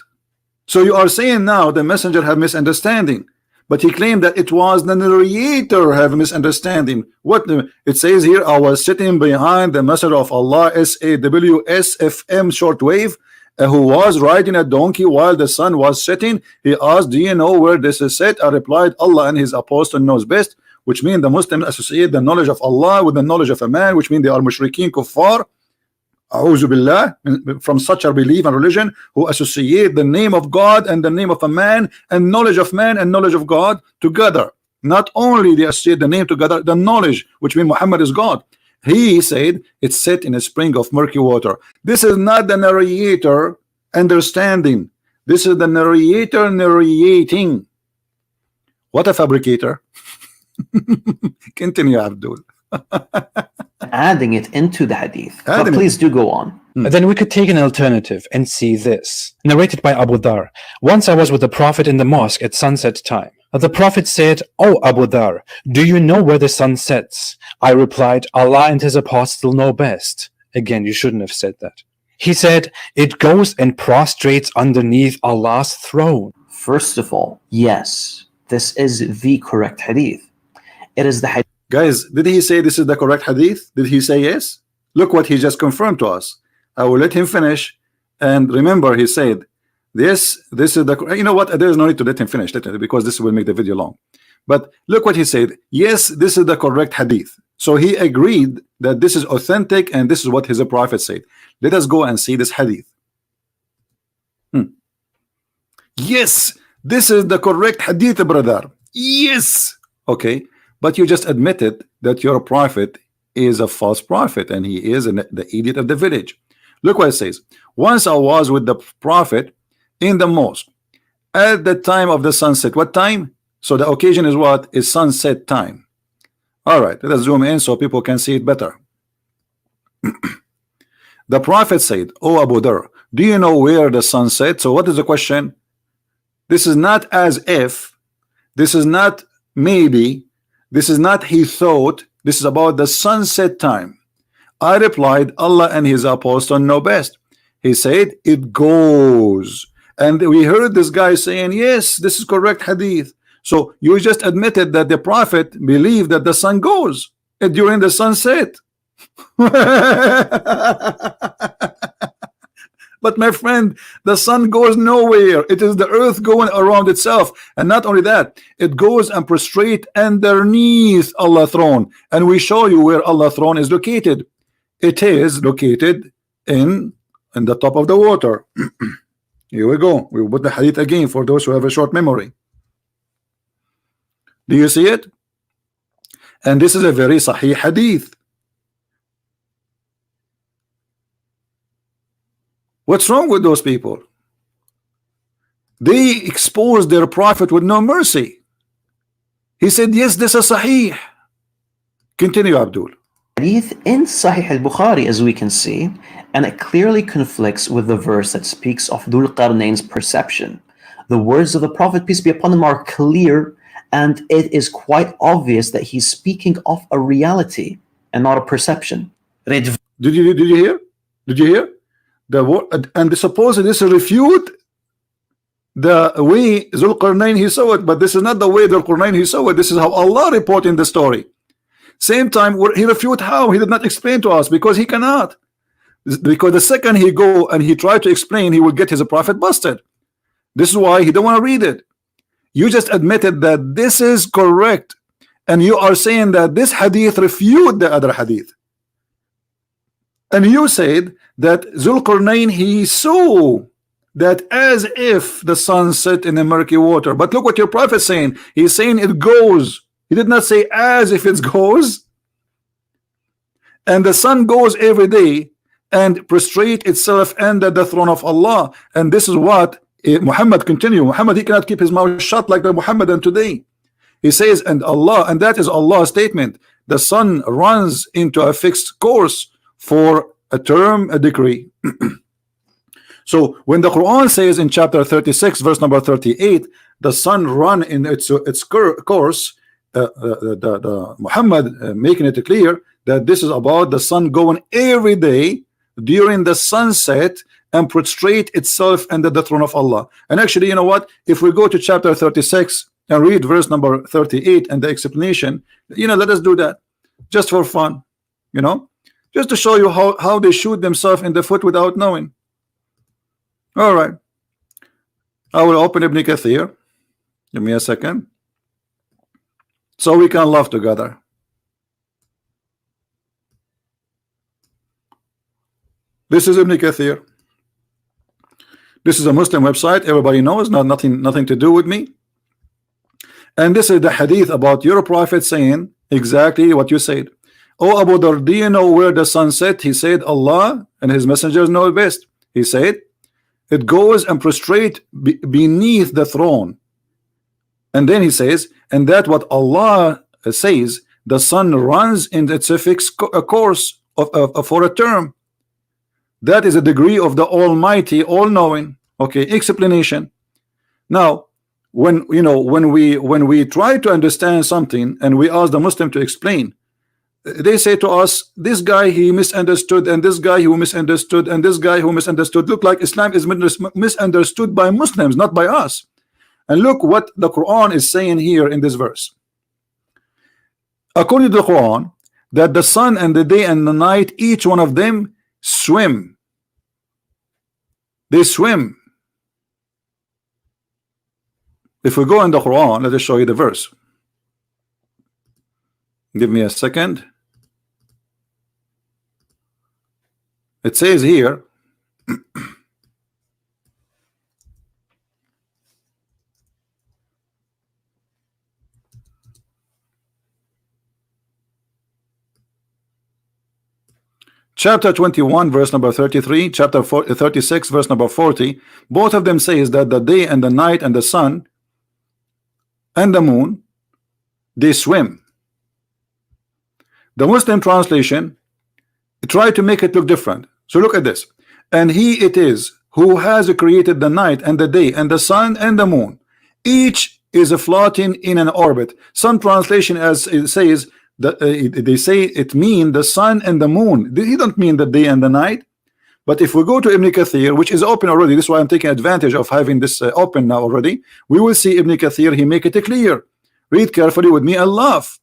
So you are saying now the messenger have misunderstanding, but he claimed that it was the narrator have misunderstanding. What it says here, I was sitting behind the messenger of Allah, SAWSFM shortwave, who was riding a donkey while the sun was setting. He asked, do you know where this is set? I replied, Allah and his apostle knows best, which means the Muslims associate the knowledge of Allah with the knowledge of a man, which means they are mushrikeen kuffar. A'udhu billah, from such a belief and religion, who associate the name of God and the name of a man and knowledge of man and knowledge of God together. Not only they associate the name together, the knowledge, which means Muhammad is God. He said it's set in a spring of murky water. This is not the narrator understanding. This is the narrator narrating. What a fabricator. Continue, Abdul. Adding it into the hadith. But please do go on. Then we could take an alternative and see this. Narrated by Abu Dhar. Once I was with the Prophet in the mosque at sunset time. The Prophet said, "Oh Abu Dhar, do you know where the sun sets?" I replied, "Allah and his apostle know best." Again, you shouldn't have said that. He said, "It goes and prostrates underneath Allah's throne." First of all, yes, this is the correct hadith. It is the hadith. Guys, did he say this is the correct hadith? Did he say yes? Look what he just confirmed to us. I will let him finish. And remember, he said, this is the, you know what, there's no need to let him finish, because this will make the video long. But look what he said. Yes, this is the correct hadith. So he agreed that this is authentic and this is what his prophet said. Let us go and see this hadith. Yes, this is the correct hadith, brother. Yes. Okay. But you just admitted that your prophet is a false prophet and he is the idiot of the village. Look what it says. Once I was with the prophet in the mosque at the time of the sunset. What time? So the occasion is what? Is sunset time. All right, let us zoom in so people can see it better. The prophet said, "Oh Abu Dhar, do you know where the sun set?" So what is the question? This is not as if, this is not maybe, this is not he thought, this is about the sunset time. I replied, Allah and his apostle know best. He said, it goes. And we heard this guy saying, yes, this is correct hadith. So you just admitted that the prophet believed that the sun goes during the sunset. But my friend, the sun goes nowhere. It is the earth going around itself. And not only that, it goes and prostrate underneath Allah's throne. And we show you where Allah's throne is located. It is located in the top of the water. Here we go. We will put the hadith again for those who have a short memory. Do you see it? And this is a very sahih hadith. What's wrong with those people? They exposed their prophet with no mercy. He said, yes, this is sahih. Continue, Abdul. Hadith in Sahih al-Bukhari, as we can see, and it clearly conflicts with the verse that speaks of Dhul Qarnayn's perception. The words of the Prophet, peace be upon him, are clear, and it is quite obvious that he's speaking of a reality and not a perception. Did you hear? Did you hear? And supposedly this refute the way Dhul Qarnayn he saw it, but this is not the way Dhul Qarnayn he saw it. This is how Allah reported the story. Same time, he refute how? He did not explain to us because he cannot. Because the second he go and he try to explain, he will get his prophet busted. This is why he don't want to read it. You just admitted that this is correct, and you are saying that this hadith refute the other hadith. And you said that Dhul Qarnayn he saw that as if the sun set in the murky water. But look what your prophet is saying. He's saying it goes. He did not say as if it goes. and the sun goes every day and prostrate itself under the throne of Allah. And this is what Muhammad continue. Muhammad, he cannot keep his mouth shut like the Muhammadan today. He says, and Allah, and that is Allah's statement, the sun runs into a fixed course for a term, a decree. So when the Quran says in chapter 36 verse number 38, the sun run in its course, the Muhammad making it clear that this is about the sun going every day during the sunset and prostrate itself under the throne of Allah. And actually, you know what, if we go to chapter 36 and read verse number 38 and the explanation, you know, let us do that just for fun, you know, just to show you how they shoot themselves in the foot without knowing. All right, I will open Ibn Kathir. Give me a second so we can laugh together. This is Ibn Kathir. This is a Muslim website, everybody knows, nothing to do with me. And this is the hadith about your prophet saying exactly what you said. Oh Abu Dhar, do you know where the sun set? He said, Allah and his messengers know best. He said, it goes and prostrate beneath the throne. And then he says, and that what Allah says, the sun runs in its fixed course for a term. That is a degree of the Almighty, all-knowing. Okay, explanation. Now, when we try to understand something and we ask the Muslim to explain, they say to us, this guy he misunderstood, and this guy who misunderstood, and this guy who misunderstood. Look, like Islam is misunderstood by Muslims, not by us. And look what the Quran is saying here in this verse. According to the Quran, that the sun and the day and the night, each one of them swim. They swim. If we go in the Quran, let us show you the verse. Give me a second. It says here, chapter 21 verse number 33, chapter 36 verse number 40, both of them says that the day and the night and the sun and the moon, they swim. The Muslim translation try to make it look different. So look at this. And he it is who has created the night and the day and the sun and the moon. Each is floating in an orbit. Some translation as it says that they say it mean the sun and the moon. He don't mean the day and the night. But if we go to Ibn Kathir, which is open already, this is why I'm taking advantage of having this open now already, we will see Ibn Kathir, he make it clear. Read carefully with me and laugh.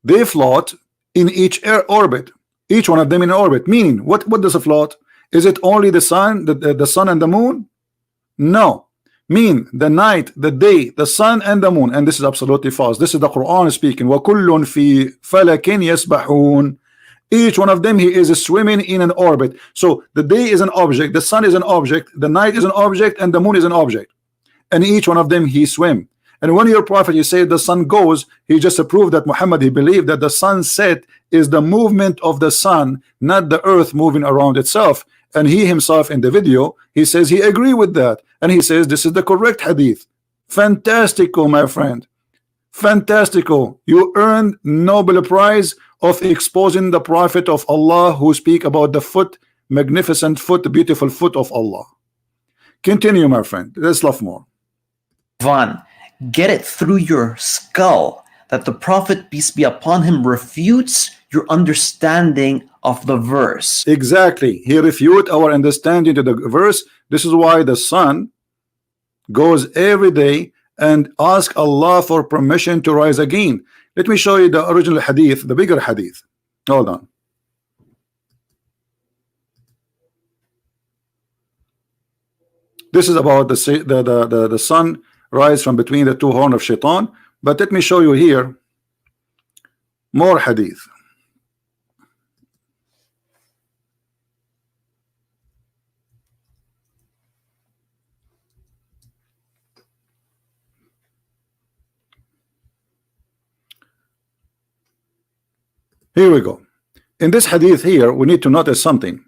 They float in each orbit, each one of them in an orbit. Meaning, what does a float? Is it only the sun, the sun and the moon? No. Mean the night, the day, the sun and the moon. And this is absolutely false. This is the Quran speaking. وَكُلٌّ فِي فَلَكٍ يَسْبَحُونَ. Each one of them, he is swimming in an orbit. So the day is an object, the sun is an object, the night is an object, and the moon is an object. And each one of them, he swim. And when your prophet, you say the sun goes, he just proved that Muhammad, he believed that the sunset is the movement of the sun, not the earth moving around itself. And he himself in the video, he says he agree with that. And he says this is the correct hadith. Fantastico, my friend. Fantastico. You earned Nobel Prize of exposing the prophet of Allah who speak about the foot, magnificent foot, beautiful foot of Allah. Continue, my friend. Let's laugh more. Rizzwan, get it through your skull that the Prophet, peace be upon him, refutes your understanding of the verse. Exactly. He refute our understanding to the verse. This is why the sun goes every day and ask Allah for permission to rise again. Let me show you the original hadith, the bigger hadith. Hold on. This is about the sun rise from between the two horns of shaitan. But let me show you here more hadith. Here we go. in this hadith here, we need to notice something.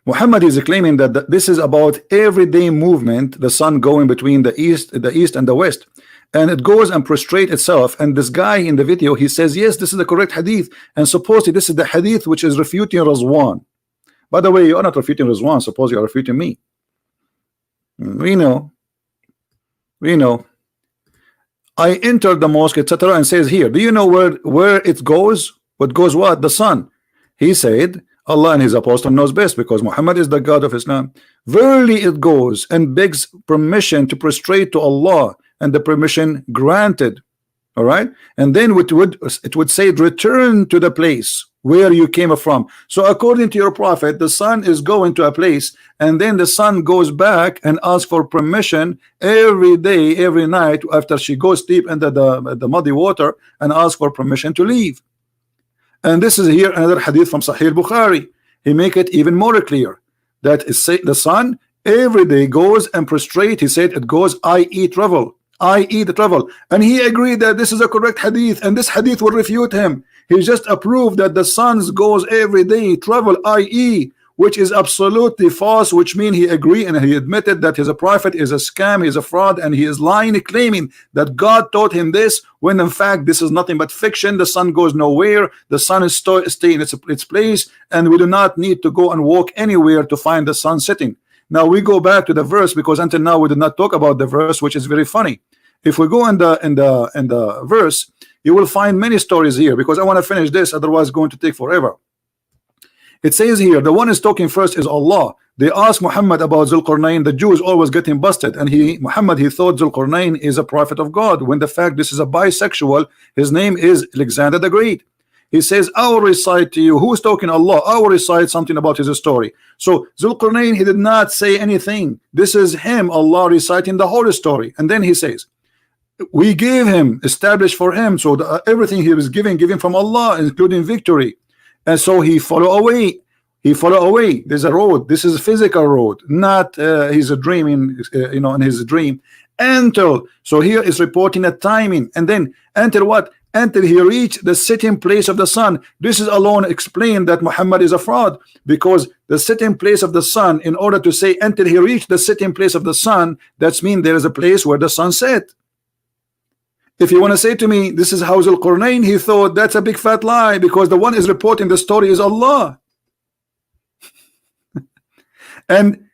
Muhammad is claiming that this is about everyday movement, the sun going between the east and the west, and it goes and prostrate itself. And this guy in the video, he says, yes, this is the correct hadith, and supposedly this is the hadith which is refuting Rizzwan. By the way, you are not refuting Rizzwan, suppose you are refuting me. We know. I entered the mosque, etc., and says here, do you know where it goes? What goes what? The sun. He said, Allah and his apostle knows best, because Muhammad is the God of Islam. Verily it goes and begs permission to prostrate to Allah, and the permission granted. All right, and then it would say, return to the place where you came from. So according to your prophet, the sun is going to a place, and then the sun goes back and asks for permission every day, every night, after she goes deep into the muddy water, and asks for permission to leave. And this is here another hadith from Sahih Bukhari. He make it even more clear that the sun every day goes and prostrate. He said it goes, i.e. travel, i.e. the travel, and he agreed that this is a correct hadith, and this hadith will refute him. He just approved that the sun goes every day, travel, i.e., which is absolutely false, which means he agreed and he admitted that his prophet is a scam, he is a fraud, and he is lying, claiming that God taught him this, when in fact this is nothing but fiction. The sun goes nowhere, the sun is staying in its place, and we do not need to go and walk anywhere to find the sun setting. Now we go back to the verse, because until now we did not talk about the verse, which is very funny. If we go in the verse, you will find many stories here, because I want to finish this, otherwise it's going to take forever. It says here, the one is talking first is Allah. They asked Muhammad about Zulqarnain. The Jews always getting busted, and Muhammad thought Zulqarnain is a prophet of God, when the fact this is a bisexual. His name is Alexander the Great. He says, I will recite to you. Who's talking? Allah. I will recite something about his story. So Zulqarnain, he did not say anything. This is him, Allah, reciting the whole story. And then he says, we gave him, established for him, so everything he was given from Allah, including victory. And so he follow away. There's a road. This is a physical road, not he's dreaming, in his dream. Until, so here is reporting a timing, and then until what? Until he reached the sitting place of the sun. This is alone explain that Muhammad is a fraud, because the sitting place of the sun, in order to say until he reached the sitting place of the sun, that's mean there is a place where the sun set. If you want to say to me, this is how Zulqarnain, he thought, that's a big fat lie, because the one is reporting the story is Allah. And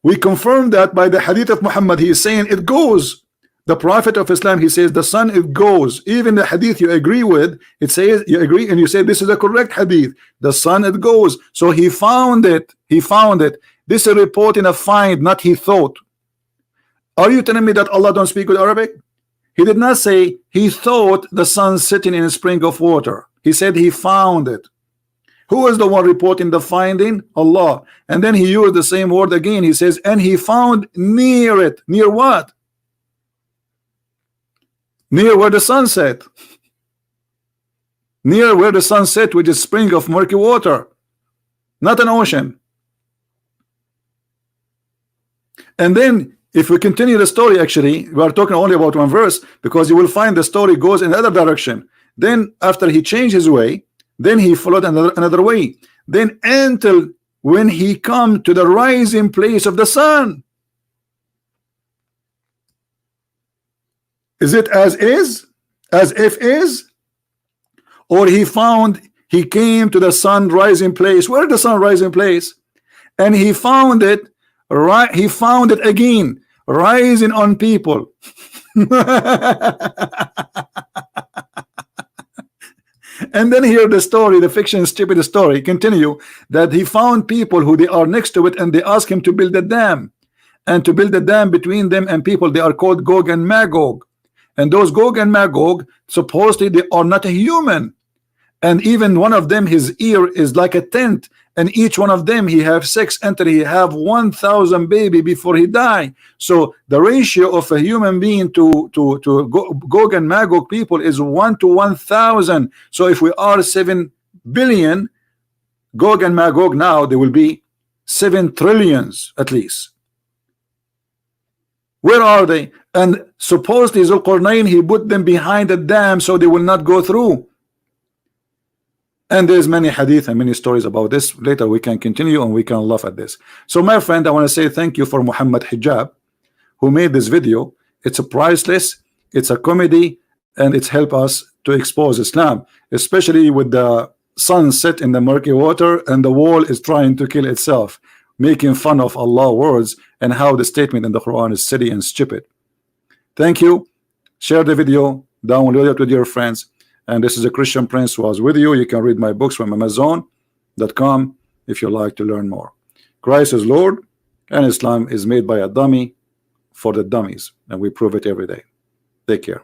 we confirm that by the hadith of Muhammad. He is saying it goes. The Prophet of Islam, he says the sun, it goes. Even the hadith you agree with, it says you agree, and you say this is a correct hadith. The sun, it goes. So he found it. This is reporting a find, not he thought. Are you telling me that Allah don't speak with Arabic? He did not say he thought the sun sitting in a spring of water. He said he found it. Who is the one reporting the finding? Allah. And then he used the same word again. He says, and he found near it. Near what? Near where the sun set. Near where the sun set, which is spring of murky water, not an ocean. And then if we continue the story, actually we are talking only about one verse, because you will find the story goes in another direction. Then after he changed his way, then he followed another way, then until when he come to the rising place of the sun. Is it as is, as if is, or he came to the sun rising place? Where the sun rising place? And he found it, right? He found it again, rising on people. And then here the story, the fiction stupid story continue, that he found people who they are next to it, and they ask him to build a dam, and to build a dam between them and people. They are called Gog and Magog, and those Gog and Magog supposedly they are not a human, and even one of them, his ear is like a tent, and each one of them he have sex until he have 1,000 baby before he die. So the ratio of a human being to Gog and Magog people is 1 to 1,000. So if we are 7 billion, Gog and Magog now there will be 7 trillions at least. Where are they? And supposedly Zulqarnain, he put them behind the dam so they will not go through. And there's many hadith and many stories about this. Later we can continue and we can laugh at this. So my friend, I want to say thank you for Mohammed Hijab, who made this video. It's a priceless, it's a comedy, and it's helped us to expose Islam, especially with the sun set in the murky water and the wall is trying to kill itself, making fun of Allah words and how the statement in the Quran is silly and stupid. Thank you. Share the video, download it with your friends. And this is a Christian Prince who was with you. You can read my books from Amazon.com if you like to learn more. Christ is Lord, and Islam is made by a dummy for the dummies, and we prove it every day. Take care.